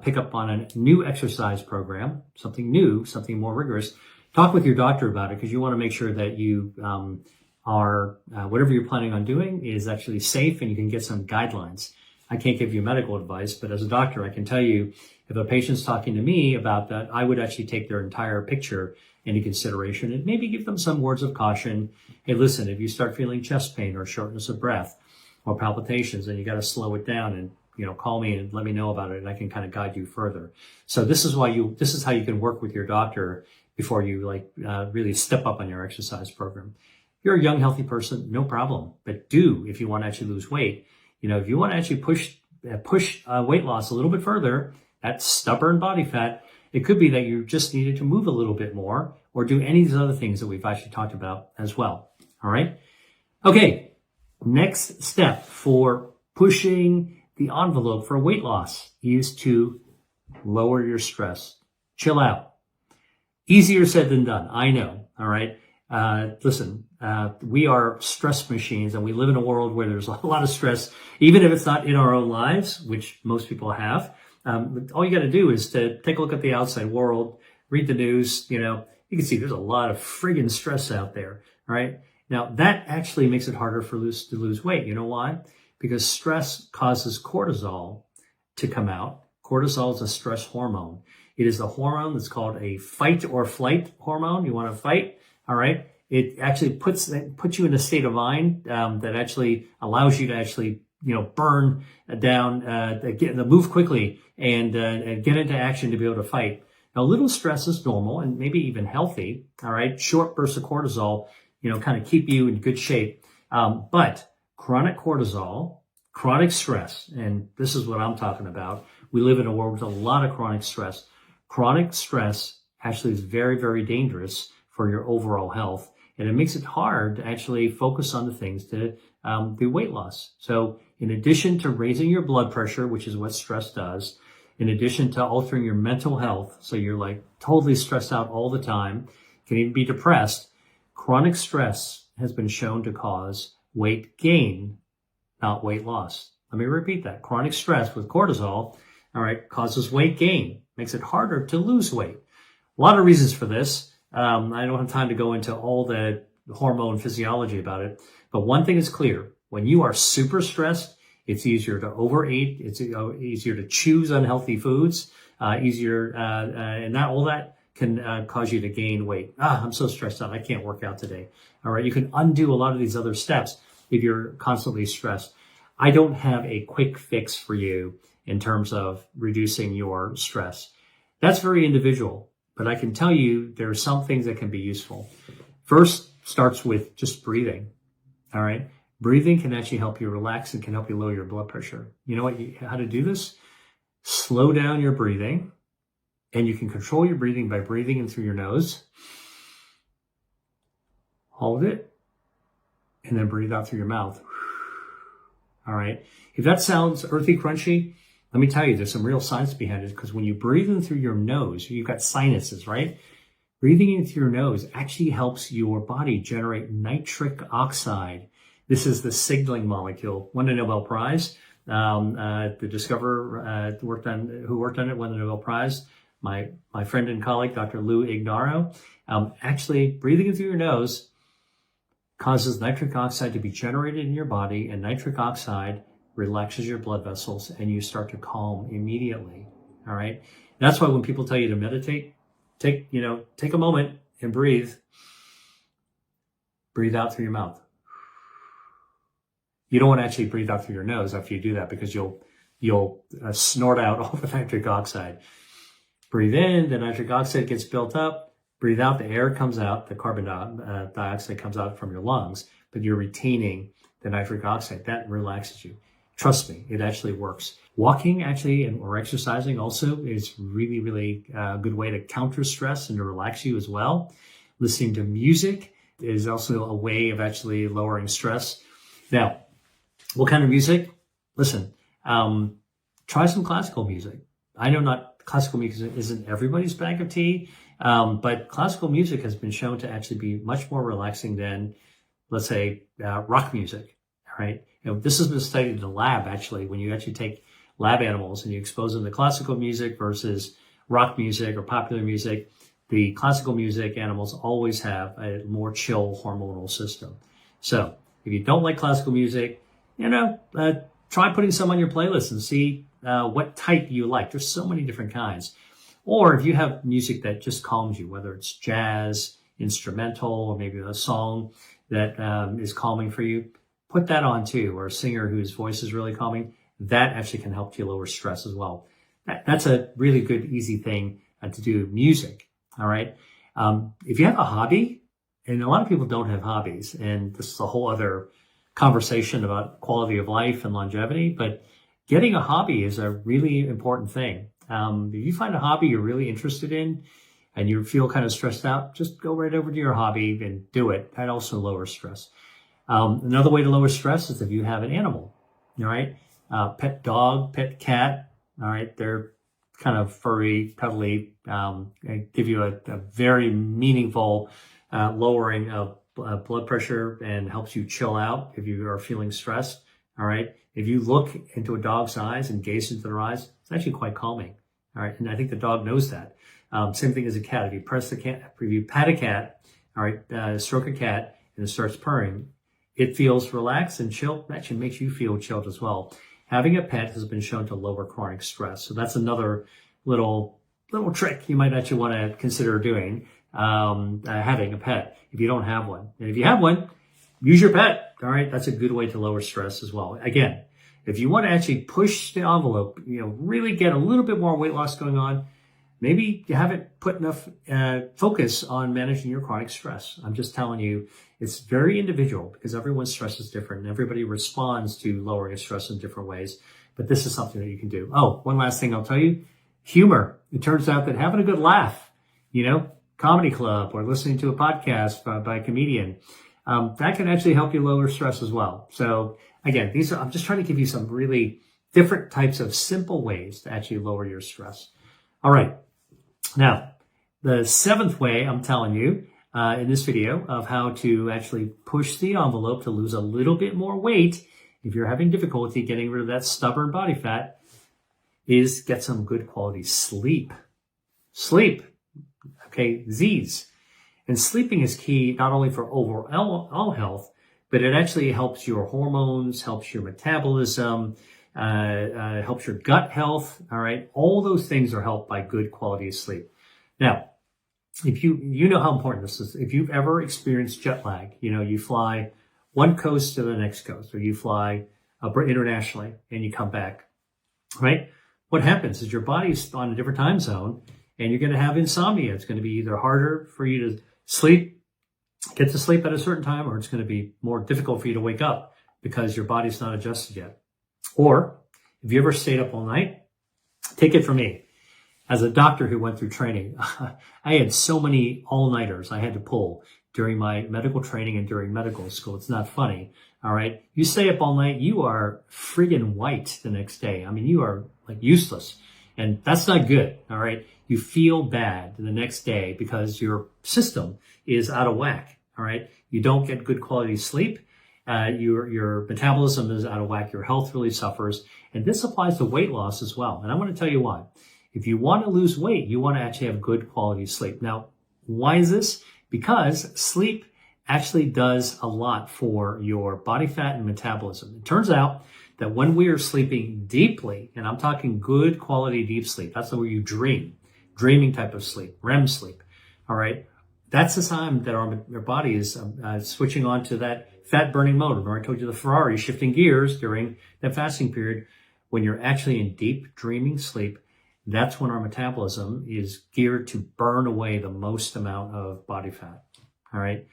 pick up on a new exercise program, something new, something more rigorous, talk with your doctor about it because you want to make sure that you whatever you're planning on doing is actually safe and you can get some guidelines. I can't give you medical advice, but as a doctor, I can tell you if a patient's talking to me about that, I would actually take their entire picture into consideration and maybe give them some words of caution. Hey, listen, if you start feeling chest pain or shortness of breath or palpitations, then you got to slow it down and, call me and let me know about it and I can kind of guide you further. So this is how you can work with your doctor before you really step up on your exercise program. If you're a young, healthy person, no problem. But if you want to actually lose weight, if you want to actually push weight loss a little bit further, that stubborn body fat, it could be that you just needed to move a little bit more or do any of these other things that we've actually talked about as well. All right. Okay. Next step for pushing the envelope for weight loss is to lower your stress. Chill out. Easier said than done. I know. All right. Listen, we are stress machines and we live in a world where there's a lot of stress, even if it's not in our own lives, which most people have. All you got to do is to take a look at the outside world, read the news. You can see there's a lot of friggin' stress out there. All right. Now that actually makes it harder to lose weight. You know why? Because stress causes cortisol to come out. Cortisol is a stress hormone. It is the hormone that's called a fight or flight hormone. You want to fight. All right. It actually puts you in a state of mind that actually allows you to actually burn down, move quickly and get into action to be able to fight. Now, a little stress is normal and maybe even healthy. All right. Short bursts of cortisol, kind of keep you in good shape. But chronic cortisol, chronic stress, and this is what I'm talking about. We live in a world with a lot of chronic stress. Chronic stress actually is very, very dangerous for your overall health. And it makes it hard to actually focus on the things to do weight loss. So in addition to raising your blood pressure, which is what stress does, in addition to altering your mental health, so you're like totally stressed out all the time, can even be depressed, chronic stress has been shown to cause weight gain, not weight loss. Let me repeat that. Chronic stress with cortisol, all right, causes weight gain, makes it harder to lose weight. A lot of reasons for this. I don't have time to go into all the hormone physiology about it, but one thing is clear. When you are super stressed, it's easier to overeat. It's easier to choose unhealthy foods, and that all that can cause you to gain weight. I'm so stressed out. I can't work out today. All right. You can undo a lot of these other steps if you're constantly stressed. I don't have a quick fix for you in terms of reducing your stress. That's very individual, but I can tell you there are some things that can be useful. First starts with just breathing. All right. Breathing can actually help you relax and can help you lower your blood pressure. You know how to do this? Slow down your breathing, and you can control your breathing by breathing in through your nose. Hold it, and then breathe out through your mouth. All right. If that sounds earthy, crunchy, let me tell you, there's some real science behind it, because when you breathe in through your nose, you've got sinuses, right? Breathing in through your nose actually helps your body generate nitric oxide. This is the signaling molecule. Won a Nobel Prize. The discoverer who worked on it, won the Nobel Prize. My friend and colleague, Dr. Lou Ignarro. Actually, breathing in through your nose causes nitric oxide to be generated in your body, and nitric oxide relaxes your blood vessels, and you start to calm immediately. All right. That's why when people tell you to meditate, take a moment and breathe. Breathe out through your mouth. You don't want to actually breathe out through your nose after you do that, because you'll snort out all the nitric oxide. Breathe in, the nitric oxide gets built up. Breathe out, the air comes out, the carbon dioxide comes out from your lungs, but you're retaining the nitric oxide. That relaxes you. Trust me, it actually works. Walking or exercising also is really, really a good way to counter stress and to relax you as well. Listening to music is also a way of actually lowering stress. Now, what kind of music? Listen, try some classical music. I know classical music isn't everybody's bag of tea, but classical music has been shown to actually be much more relaxing than, let's say, rock music. All right. This has been studied in the lab, actually, when you actually take lab animals and you expose them to classical music versus rock music or popular music. The classical music animals always have a more chill hormonal system. So if you don't like classical music, try putting some on your playlist and see what type you like. There's so many different kinds. Or if you have music that just calms you, whether it's jazz, instrumental, or maybe a song that is calming for you, put that on too. Or a singer whose voice is really calming, that actually can help you lower stress as well. That's a really good, easy thing to do. Music. All right. If you have a hobby, and a lot of people don't have hobbies, and this is a whole other conversation about quality of life and longevity, but getting a hobby is a really important thing. If you find a hobby you're really interested in and you feel kind of stressed out, just go right over to your hobby and do it. That also lowers stress. Another way to lower stress is if you have an animal, all right? Pet dog, pet cat, all right? They're kind of furry, cuddly, give you a very meaningful lowering of blood pressure and helps you chill out if you are feeling stressed. All right. If you look into a dog's eyes and gaze into their eyes, it's actually quite calming. All right. And I think the dog knows that. Same thing as a cat. If you pat a cat, all right, stroke a cat and it starts purring, it feels relaxed and chilled. That actually makes you feel chilled as well. Having a pet has been shown to lower chronic stress. So that's another little trick you might actually want to consider doing. Having a pet if you don't have one. And if you have one, use your pet. All right. That's a good way to lower stress as well. Again, if you want to actually push the envelope, really get a little bit more weight loss going on, maybe you haven't put enough focus on managing your chronic stress. I'm just telling you, it's very individual because everyone's stress is different and everybody responds to lowering stress in different ways. But this is something that you can do. Oh, one last thing I'll tell you. Humor it turns out that having a good laugh, comedy club or listening to a podcast by a comedian, that can actually help you lower stress as well. So again, I'm just trying to give you some really different types of simple ways to actually lower your stress. All right. Now, the seventh way I'm telling you in this video of how to actually push the envelope to lose a little bit more weight if you're having difficulty getting rid of that stubborn body fat is get some good quality sleep. Sleep. Okay, Z's. And sleeping is key not only for overall health, but it actually helps your hormones, helps your metabolism, helps your gut health. All right, all those things are helped by good quality sleep. Now, if you know how important this is. If you've ever experienced jet lag, you fly one coast to the next coast, or you fly internationally and you come back, right? What happens is your body's on a different time zone, and you're going to have insomnia. It's going to be either harder for you to get to sleep at a certain time, or it's going to be more difficult for you to wake up because your body's not adjusted yet. Or if you ever stayed up all night, take it from me. As a doctor who went through training, I had so many all-nighters I had to pull during my medical training and during medical school. It's not funny, all right? You stay up all night, you are friggin' white the next day. I mean, you are like useless. And that's not good, all right? You feel bad the next day because your system is out of whack, all right? You don't get good quality sleep. Your metabolism is out of whack. Your health really suffers. And this applies to weight loss as well. And I want to tell you why. If you want to lose weight, you want to actually have good quality sleep. Now, why is this? Because sleep actually does a lot for your body fat and metabolism. It turns out that when we are sleeping deeply, and I'm talking good quality deep sleep, that's where you dreaming type of sleep, REM sleep, all right? That's the time that our body is switching on to that fat burning mode. Remember I told you the Ferrari shifting gears during that fasting period. When you're actually in deep dreaming sleep, that's when our metabolism is geared to burn away the most amount of body fat, all right?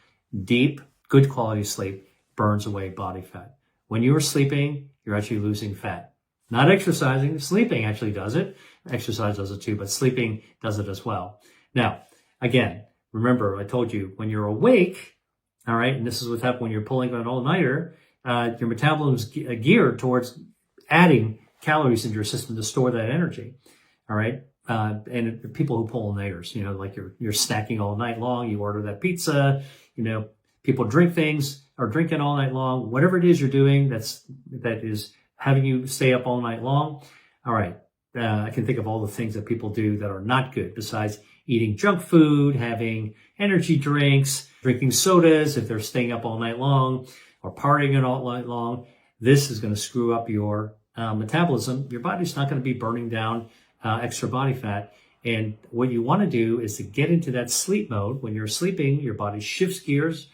Deep, good quality sleep burns away body fat. When you are sleeping, you're actually losing fat. Not exercising, sleeping actually does it. Exercise does it too, but sleeping does it as well. Now, again, remember I told you when you're awake, all right, and this is what's happening when you're pulling an all-nighter, your metabolism is geared towards adding calories into your system to store that energy. All right. And people who pull all-nighters, like you're snacking all night long, you order that pizza, people drink things or drinking all night long, whatever it is you're doing that is having you stay up all night long. All right. I can think of all the things that people do that are not good besides eating junk food, having energy drinks, drinking sodas if they're staying up all night long or partying all night long. This is going to screw up your metabolism. Your body's not going to be burning down extra body fat. And what you want to do is to get into that sleep mode. When you're sleeping, your body shifts gears.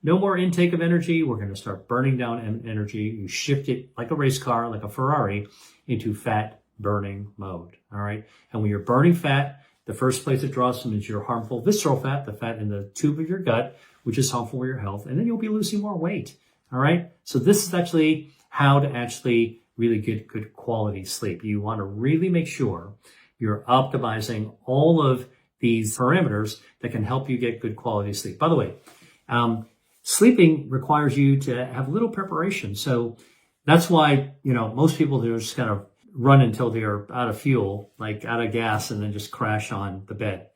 No more intake of energy. We're going to start burning down energy. You shift it like a race car, like a Ferrari, into fat burning mode. All right. And when you're burning fat, the first place it draws from is your harmful visceral fat, the fat in the tube of your gut, which is harmful for your health. And then you'll be losing more weight. All right. So this is actually how to actually really get good quality sleep. You want to really make sure you're optimizing all of these parameters that can help you get good quality sleep. By the way, sleeping requires you to have little preparation. So that's why, most people are just kind of run until they're out of fuel, like out of gas, and then just crash on the bed.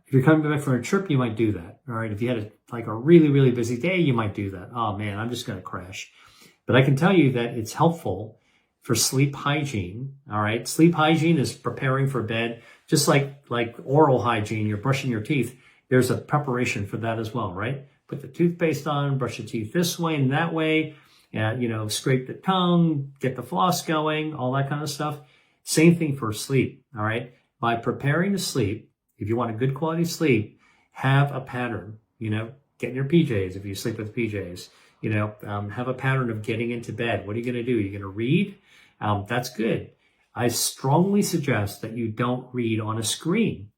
If you're coming back from a trip, you might do that. All right. If you had a really, really busy day, you might do that. Oh man, I'm just going to crash. But I can tell you that it's helpful for sleep hygiene. All right. Sleep hygiene is preparing for bed, just like oral hygiene. You're brushing your teeth. There's a preparation for that as well, right? Put the toothpaste on, brush your teeth this way and that way, scrape the tongue, get the floss going, all that kind of stuff. Same thing for sleep. All right. By preparing to sleep, if you want a good quality sleep, have a pattern, get in your PJs if you sleep with PJs, have a pattern of getting into bed. What are you going to do? You're going to read. That's good. I strongly suggest that you don't read on a screen.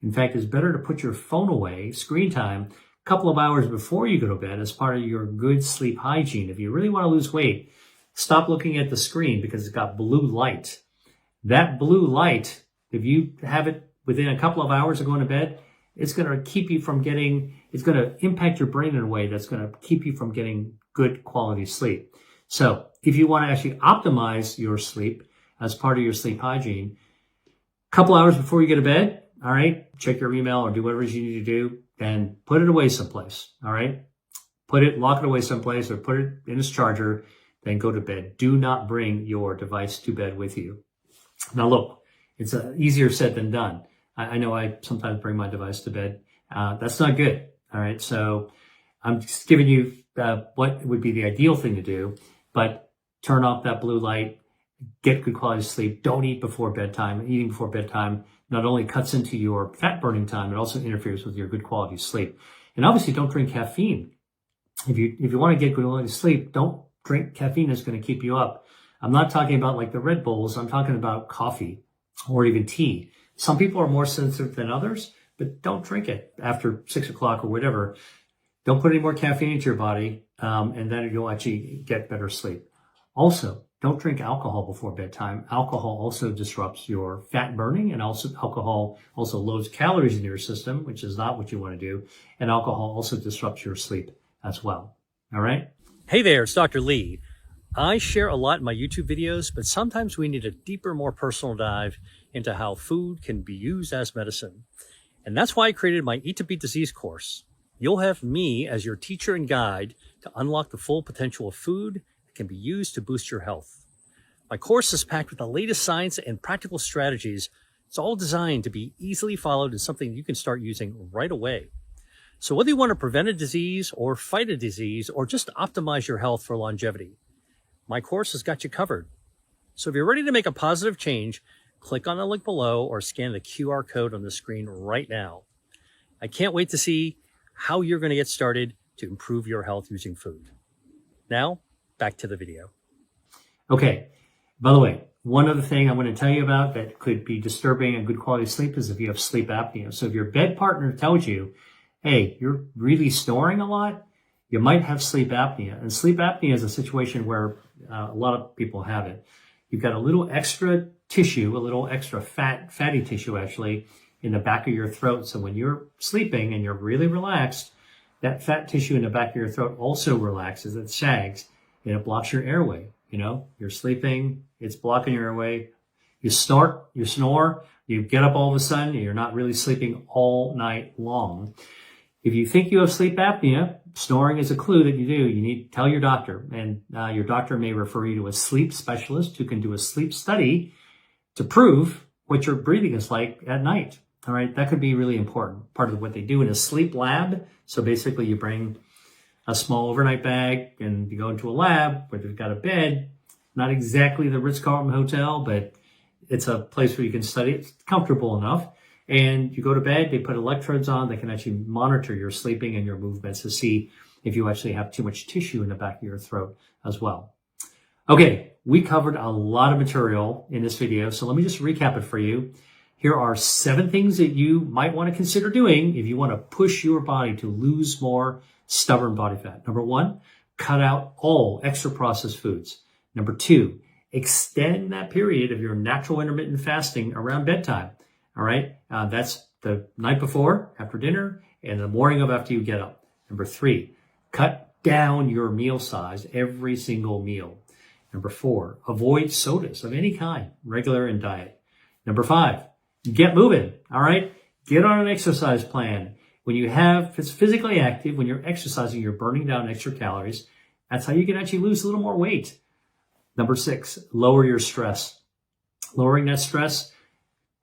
In fact, it's better to put your phone away, screen time, a couple of hours before you go to bed as part of your good sleep hygiene. If you really want to lose weight, stop looking at the screen because it's got blue light. That blue light If you have it within a couple of hours of going to bed, it's going to keep you from it's going to impact your brain in a way that's going to keep you from getting good quality sleep. So if you want to actually optimize your sleep as part of your sleep hygiene, a couple hours before you go to bed, all right, check your email or do whatever you need to do and put it away someplace, all right? Lock it away someplace or put it in its charger, then go to bed. Do not bring your device to bed with you. Now look, it's easier said than done. I know I sometimes bring my device to bed. That's not good, all right? So I'm just giving you what would be the ideal thing to do, but turn off that blue light, get good quality sleep. Don't eat before bedtime. Eating before bedtime not only cuts into your fat burning time, it also interferes with your good quality sleep. And obviously don't drink caffeine. If you want to get good quality sleep, don't drink caffeine that's going to keep you up. I'm not talking about like the Red Bulls. I'm talking about coffee or even tea. Some people are more sensitive than others, but don't drink it after 6 o'clock or whatever. Don't put any more caffeine into your body, and then you'll actually get better sleep. Also, don't drink alcohol before bedtime. Alcohol also disrupts your fat burning, and alcohol also loads calories into your system, which is not what you want to do. And alcohol also disrupts your sleep as well. All right? Hey there, it's Dr. Lee. I share a lot in my YouTube videos, but sometimes we need a deeper, more personal dive into how food can be used as medicine. And that's why I created my Eat to Beat Disease course. You'll have me as your teacher and guide to unlock the full potential of food that can be used to boost your health. My course is packed with the latest science and practical strategies. It's all designed to be easily followed and something you can start using right away. So whether you want to prevent a disease or fight a disease or just optimize your health for longevity, my course has got you covered. So if you're ready to make a positive change, click on the link below or scan the QR code on the screen right now. I can't wait to see how you're going to get started to improve your health using food. Now, back to the video. Okay. By the way, one other thing I want to tell you about that could be disturbing a good quality sleep is if you have sleep apnea. So if your bed partner tells you, hey, you're really snoring a lot, you might have sleep apnea. And sleep apnea is a situation where a lot of people have it. You've got a little extra tissue, a little extra fatty tissue actually, in the back of your throat. So when you're sleeping and you're really relaxed, that fat tissue in the back of your throat also relaxes, it sags, and it blocks your airway. You know, you're sleeping, it's blocking your airway. You snore, you get up all of a sudden, and you're not really sleeping all night long. If you think you have sleep apnea, snoring is a clue that you do. You need to tell your doctor, and your doctor may refer you to a sleep specialist who can do a sleep study to prove what your breathing is like at night. All right, that could be really important. Part of what they do in a sleep lab. So basically you bring a small overnight bag and you go into a lab where they've got a bed, not exactly the Ritz-Carlton Hotel, but it's a place where you can study. It's comfortable enough. And you go to bed, they put electrodes on, they can actually monitor your sleeping and your movements to see if you actually have too much tissue in the back of your throat as well. Okay, we covered a lot of material in this video, so let me just recap it for you. Here are 7 things that you might want to consider doing if you want to push your body to lose more stubborn body fat. Number 1, cut out all extra processed foods. Number 2, extend that period of your natural intermittent fasting around bedtime. All right, that's the night before, after dinner, and the morning of after you get up. Number 3, cut down your meal size every single meal. Number 4, avoid sodas of any kind, regular and diet. Number 5, get moving. All right, get on an exercise plan. When it's physically active, when you're exercising, you're burning down extra calories. That's how you can actually lose a little more weight. Number 6, lower your stress. Lowering that stress,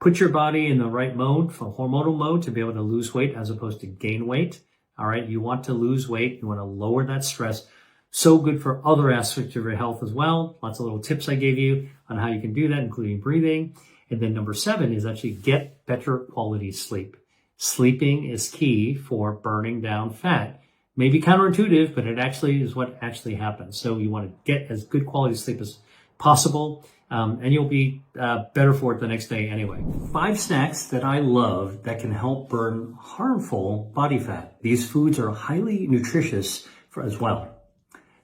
put your body in the right mode, for hormonal mode, to be able to lose weight as opposed to gain weight. All right, you want to lose weight. You want to lower that stress. So good for other aspects of your health as well. Lots of little tips I gave you on how you can do that, including breathing. And then number 7 is actually get better quality sleep. Sleeping is key for burning down fat. Maybe counterintuitive, but it actually is what actually happens. So you want to get as good quality sleep as possible, and you'll be better for it the next day anyway. 5 snacks that I love that can help burn harmful body fat. These foods are highly nutritious as well.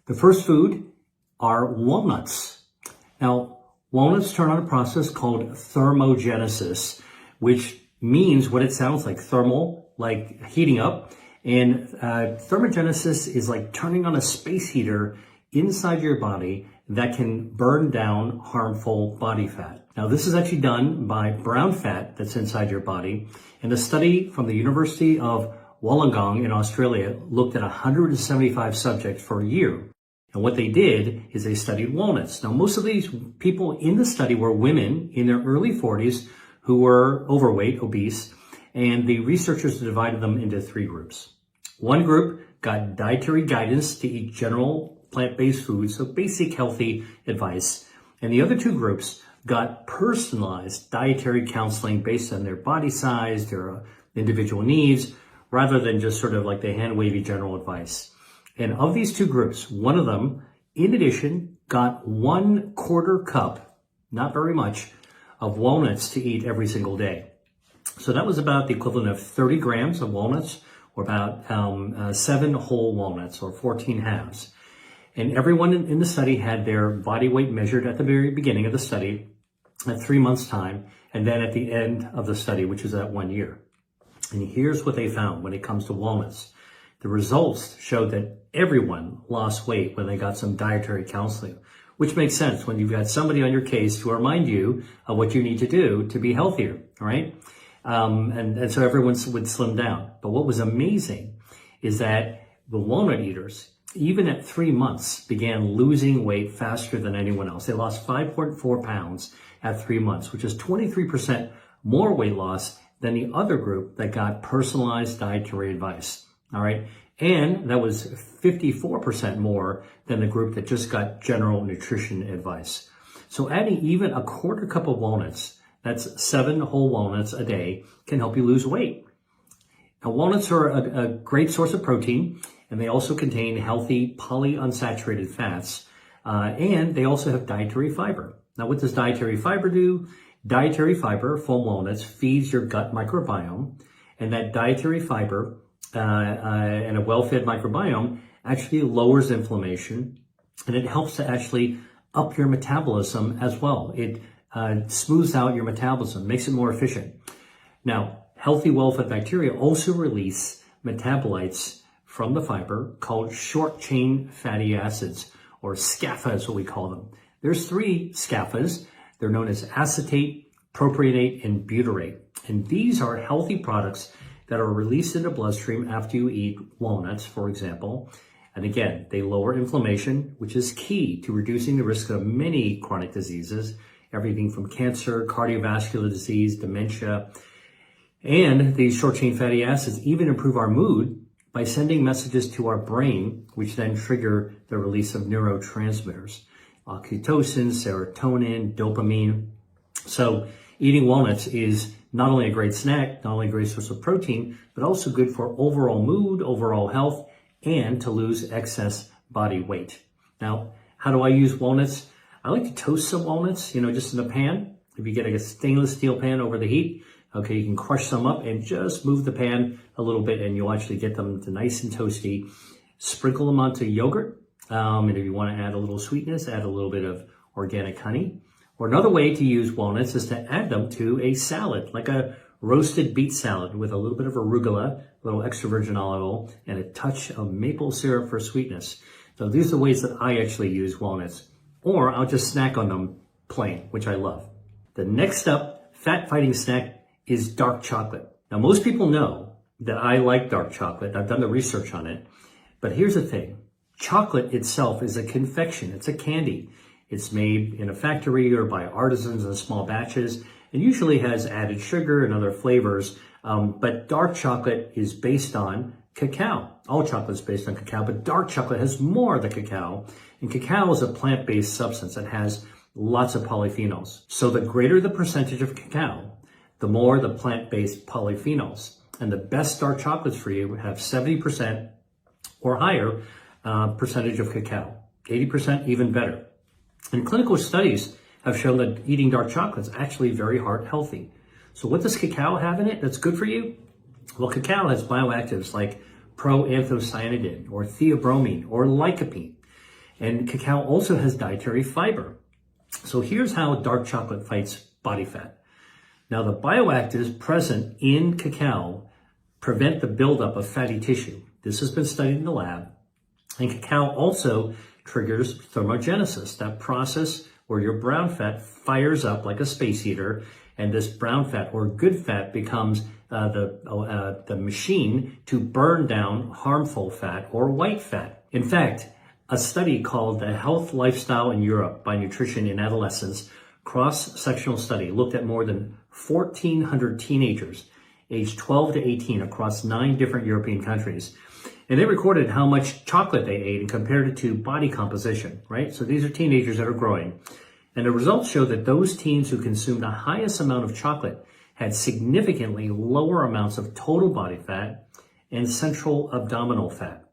The first food are walnuts. Now, Walnuts turn on a process called thermogenesis, which means what it sounds like, thermal, like heating up. And thermogenesis is like turning on a space heater inside your body that can burn down harmful body fat. Now, this is actually done by brown fat that's inside your body. And a study from the University of Wollongong in Australia looked at 175 subjects for a year. And what they did is they studied walnuts. Now, most of these people in the study were women in their early 40s who were overweight, obese, and the researchers divided them into three groups. One group got dietary guidance to eat general plant-based foods, so basic healthy advice. And the other two groups got personalized dietary counseling based on their body size, their individual needs, rather than just sort of like the hand-wavy general advice. And of these two groups, one of them, in addition, got 1/4 cup, not very much, of walnuts to eat every single day. So that was about the equivalent of 30 grams of walnuts, or about 7 whole walnuts, or 14 halves. And everyone in the study had their body weight measured at the very beginning of the study at 3 months' time, and then at the end of the study, which is at 1 year. And here's what they found when it comes to walnuts. The results showed that everyone lost weight when they got some dietary counseling, which makes sense when you've got somebody on your case to remind you of what you need to do to be healthier, right? And so everyone would slim down. But what was amazing is that the walnut eaters, even at 3 months, began losing weight faster than anyone else. They lost 5.4 pounds at 3 months, which is 23% more weight loss than the other group that got personalized dietary advice. All right. And that was 54% more than the group that just got general nutrition advice. So adding even 1/4 cup of walnuts, that's 7 whole walnuts a day, can help you lose weight. Now, walnuts are a great source of protein, and they also contain healthy polyunsaturated fats, and they also have dietary fiber. Now, what does dietary fiber do? Dietary fiber from walnuts feeds your gut microbiome, and that dietary fiber and a well-fed microbiome actually lowers inflammation, and it helps to actually up your metabolism as well. It smooths out your metabolism, makes it more efficient. Now, healthy, well-fed bacteria also release metabolites from the fiber called short-chain fatty acids, or SCAFA is what we call them. There's 3 SCAFAs. They're known as acetate, propionate, and butyrate. And these are healthy products that are released in the bloodstream after you eat walnuts, for example. And again, they lower inflammation, which is key to reducing the risk of many chronic diseases, everything from cancer, cardiovascular disease, dementia. And these short-chain fatty acids even improve our mood by sending messages to our brain, which then trigger the release of neurotransmitters, oxytocin, serotonin, dopamine. So eating walnuts is not only a great snack, not only a great source of protein, but also good for overall mood, overall health, and to lose excess body weight. Now, how do I use walnuts? I like to toast some walnuts, just in a pan. If you get a stainless steel pan over the heat, okay, you can crush some up and just move the pan a little bit and you'll actually get them to nice and toasty. Sprinkle them onto yogurt. And if you want to add a little sweetness, add a little bit of organic honey. Or another way to use walnuts is to add them to a salad, like a roasted beet salad with a little bit of arugula, a little extra virgin olive oil, and a touch of maple syrup for sweetness. So these are the ways that I actually use walnuts. Or I'll just snack on them plain, which I love. The next up, fat-fighting snack is dark chocolate. Now, most people know that I like dark chocolate. I've done the research on it. But here's the thing. Chocolate itself is a confection. It's a candy. It's made in a factory or by artisans in small batches, and usually has added sugar and other flavors. But dark chocolate is based on cacao. All chocolate is based on cacao, but dark chocolate has more of the cacao. And cacao is a plant-based substance that has lots of polyphenols. So the greater the percentage of cacao, the more the plant-based polyphenols. And the best dark chocolates for you have 70% or higher percentage of cacao. 80% even better. And clinical studies have shown that eating dark chocolate is actually very heart healthy. So what does cacao have in it that's good for you? Well, cacao has bioactives like proanthocyanidin or theobromine or lycopene. And cacao also has dietary fiber. So here's how dark chocolate fights body fat. Now, the bioactives present in cacao prevent the buildup of fatty tissue. This has been studied in the lab. And cacao also triggers thermogenesis, that process where your brown fat fires up like a space heater, and this brown fat or good fat becomes the machine to burn down harmful fat or white fat. In fact, a study called the Health Lifestyle in Europe by Nutrition in Adolescents cross-sectional study looked at more than 1,400 teenagers aged 12 to 18 across 9 different European countries. And they recorded how much chocolate they ate and compared it to body composition, right? So these are teenagers that are growing. And the results show that those teens who consumed the highest amount of chocolate had significantly lower amounts of total body fat and central abdominal fat.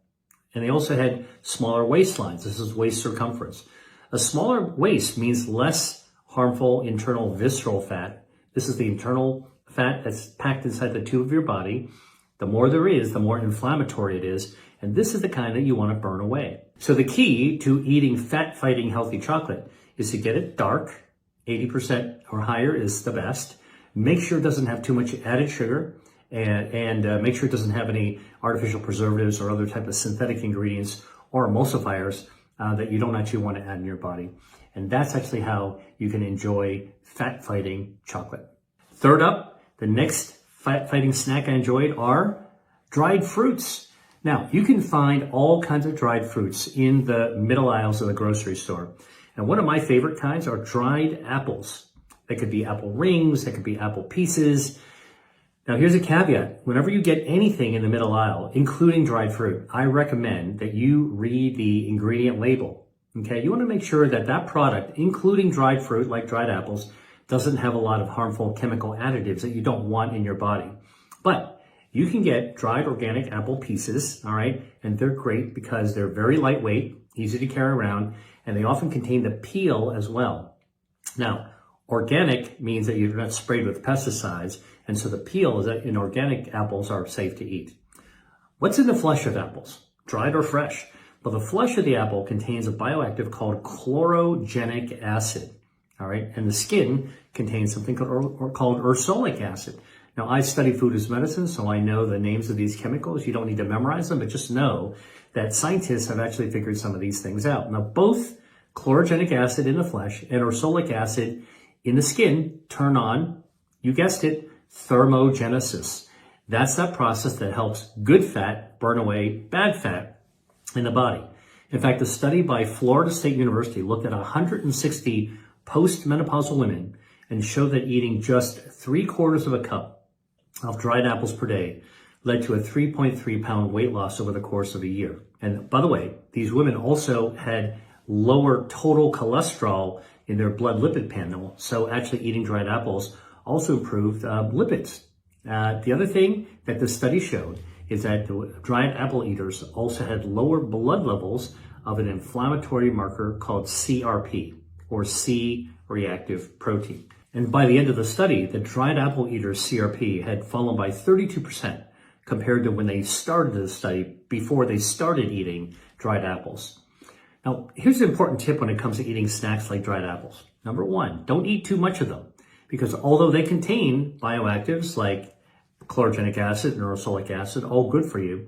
And they also had smaller waistlines. This is waist circumference. A smaller waist means less harmful internal visceral fat. This is the internal fat that's packed inside the tube of your body. The more there is, the more inflammatory it is. And this is the kind that you want to burn away. So the key to eating fat-fighting healthy chocolate is to get it dark. 80% or higher is the best. Make sure it doesn't have too much added sugar. And make sure it doesn't have any artificial preservatives or other type of synthetic ingredients or emulsifiers that you don't actually want to add in your body. And that's actually how you can enjoy fat-fighting chocolate. Third up, the next fat-fighting snack I enjoyed are dried fruits. Now, you can find all kinds of dried fruits in the middle aisles of the grocery store. And one of my favorite kinds are dried apples. They could be apple rings, they could be apple pieces. Now, here's a caveat. Whenever you get anything in the middle aisle, including dried fruit, I recommend that you read the ingredient label. Okay, you want to make sure that that product, including dried fruit like dried apples, doesn't have a lot of harmful chemical additives that you don't want in your body. But you can get dried organic apple pieces, all right, and they're great because they're very lightweight, easy to carry around, and they often contain the peel as well. Now, organic means that you're not sprayed with pesticides, and so the peel is that in organic apples are safe to eat. What's in the flesh of apples, dried or fresh? Well, the flesh of the apple contains a bioactive called chlorogenic acid, all right? And the skin contains something called ursolic acid. Now, I study food as medicine, so I know the names of these chemicals. You don't need to memorize them, but just know that scientists have actually figured some of these things out. Now, both chlorogenic acid in the flesh and ursolic acid in the skin turn on, you guessed it, thermogenesis. That's that process that helps good fat burn away bad fat in the body. In fact, a study by Florida State University looked at 160 postmenopausal women and showed that eating just 3/4 of a cup of dried apples per day led to a 3.3 pound weight loss over the course of a year. And by the way, these women also had lower total cholesterol in their blood lipid panel. So actually eating dried apples also improved lipids. The other thing that the study showed is that the dried apple eaters also had lower blood levels of an inflammatory marker called CRP, or C-reactive protein. And by the end of the study, the dried apple eaters' CRP had fallen by 32% compared to when they started the study, before they started eating dried apples. Now, here's an important tip when it comes to eating snacks like dried apples. Number one, don't eat too much of them, because although they contain bioactives like chlorogenic acid and ursolic acid, all good for you,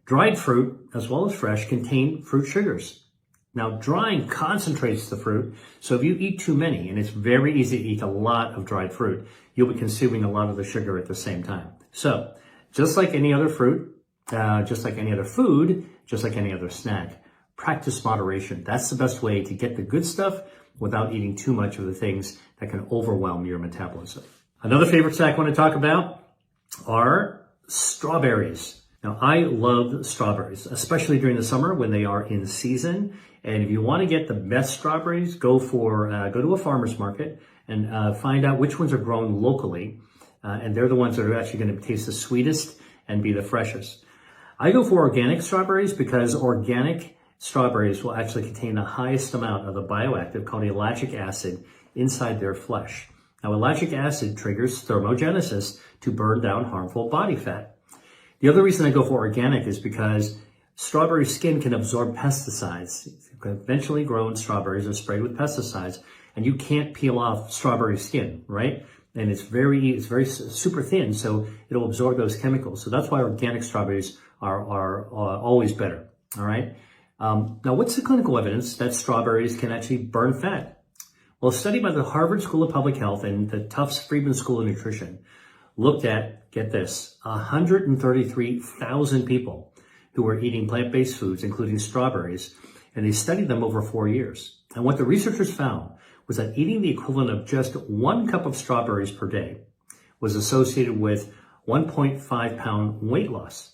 dried fruit, as well as fresh, contain fruit sugars. Now, drying concentrates the fruit, so if you eat too many, and it's very easy to eat a lot of dried fruit, you'll be consuming a lot of the sugar at the same time. So, just like any other fruit, just like any other food, just like any other snack, practice moderation. That's the best way to get the good stuff without eating too much of the things that can overwhelm your metabolism. Another favorite snack I want to talk about are strawberries. Now, I love strawberries, especially during the summer when they are in season. And if you want to get the best strawberries, go to a farmer's market and find out which ones are grown locally. And they're the ones that are actually going to taste the sweetest and be the freshest. I go for organic strawberries because organic strawberries will actually contain the highest amount of the bioactive called ellagic acid inside their flesh. Now, ellagic acid triggers thermogenesis to burn down harmful body fat. The other reason I go for organic is because strawberry skin can absorb pesticides. Conventionally grown strawberries are sprayed with pesticides, and you can't peel off strawberry skin, right? And it's very super thin, so it'll absorb those chemicals. So that's why organic strawberries are always better, all right? Now, what's the clinical evidence that strawberries can actually burn fat? Well, a study by the Harvard School of Public Health and the Tufts Friedman School of Nutrition looked at, get this, 133,000 people who were eating plant-based foods, including strawberries, and they studied them over 4 years. And what the researchers found was that eating the equivalent of just 1 cup of strawberries per day was associated with 1.5 pound weight loss.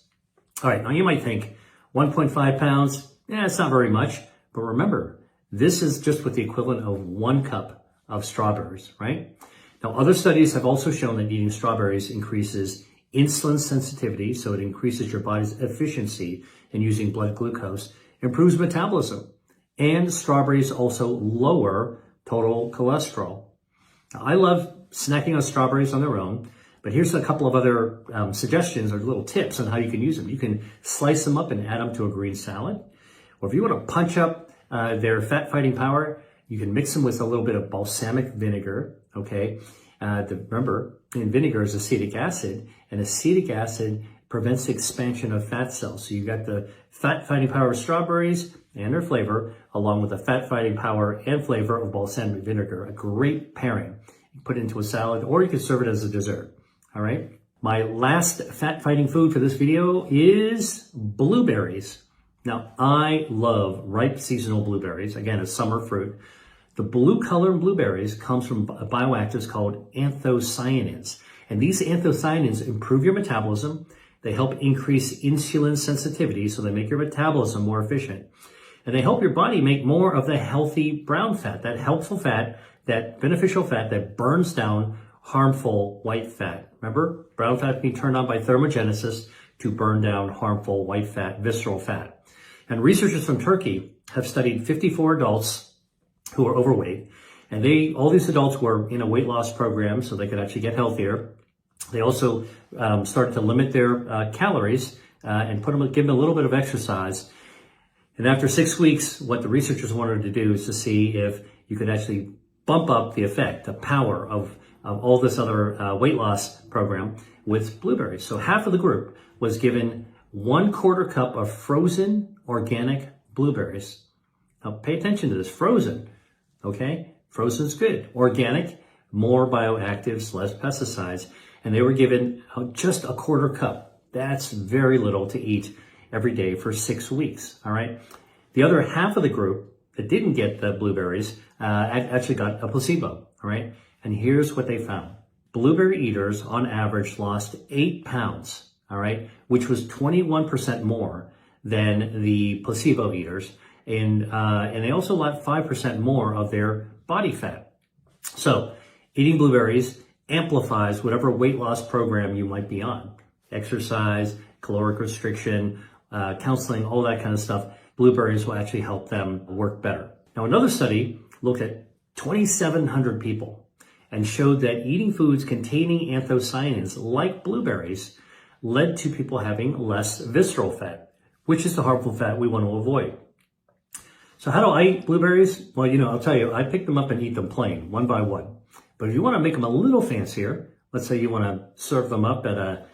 All right, now you might think 1.5 pounds, it's not very much, but remember, this is just with the equivalent of 1 cup of strawberries, right? Now, other studies have also shown that eating strawberries increases insulin sensitivity, so it increases your body's efficiency in using blood glucose, improves metabolism, and strawberries also lower total cholesterol. Now, I love snacking on strawberries on their own, but here's a couple of other suggestions or little tips on how you can use them. You can slice them up and add them to a green salad, or if you want to punch up their fat-fighting power, you can mix them with a little bit of balsamic vinegar, okay? Remember, in vinegar is acetic acid, and acetic acid prevents the expansion of fat cells. So you've got the fat-fighting power of strawberries and their flavor, along with the fat-fighting power and flavor of balsamic vinegar. A great pairing. You put it into a salad, or you can serve it as a dessert, all right? My last fat-fighting food for this video is blueberries. Now, I love ripe seasonal blueberries. Again, a summer fruit. The blue color in blueberries comes from bioactives called anthocyanins. And these anthocyanins improve your metabolism. They help increase insulin sensitivity, so they make your metabolism more efficient. And they help your body make more of the healthy brown fat, that helpful fat, that beneficial fat that burns down harmful white fat. Remember, brown fat can be turned on by thermogenesis to burn down harmful white fat, visceral fat. And researchers from Turkey have studied 54 adults who are overweight, and all these adults were in a weight loss program so they could actually get healthier. They also started to limit their calories and give them a little bit of exercise. And after 6 weeks, what the researchers wanted to do is to see if you could actually bump up the effect, the power of all this other weight loss program with blueberries. So half of the group was given 1/4 cup of frozen organic blueberries. Now pay attention to this, frozen, okay? Frozen is good. Organic, more bioactives, less pesticides. And they were given just 1/4 cup. That's very little to eat every day for 6 weeks, all right? The other half of the group that didn't get the blueberries actually got a placebo, all right? And here's what they found. Blueberry eaters on average lost 8 pounds, all right? Which was 21% more than the placebo eaters. And they also lost 5% more of their body fat. So eating blueberries amplifies whatever weight loss program you might be on. Exercise, caloric restriction, counseling, all that kind of stuff. Blueberries will actually help them work better. Now, another study looked at 2,700 people and showed that eating foods containing anthocyanins, like blueberries, led to people having less visceral fat, which is the harmful fat we want to avoid. So how do I eat blueberries? Well, I'll tell you, I pick them up and eat them plain, one by one. But if you want to make them a little fancier, let's say you want to serve them up at a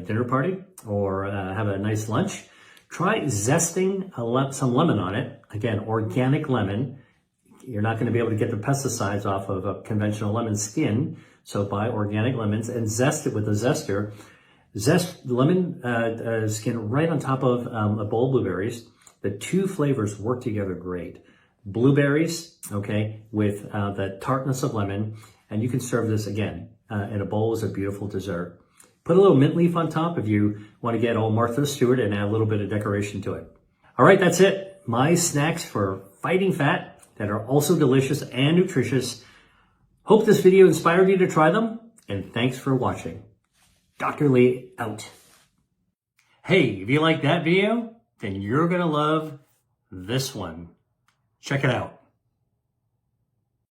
dinner party or have a nice lunch, try zesting some lemon on it. Again, organic lemon. You're not going to be able to get the pesticides off of a conventional lemon skin, so buy organic lemons and zest it with a zester. Zest the lemon skin right on top of a bowl of blueberries. The two flavors work together great. Blueberries, okay, with the tartness of lemon, and you can serve this again in a bowl as a beautiful dessert. Put a little mint leaf on top if you want to get all Martha Stewart and add a little bit of decoration to it. All right, that's it. My snacks for fighting fat that are also delicious and nutritious. Hope this video inspired you to try them, and thanks for watching. Dr. Lee out. Hey, if you like that video, then you're going to love this one. Check it out.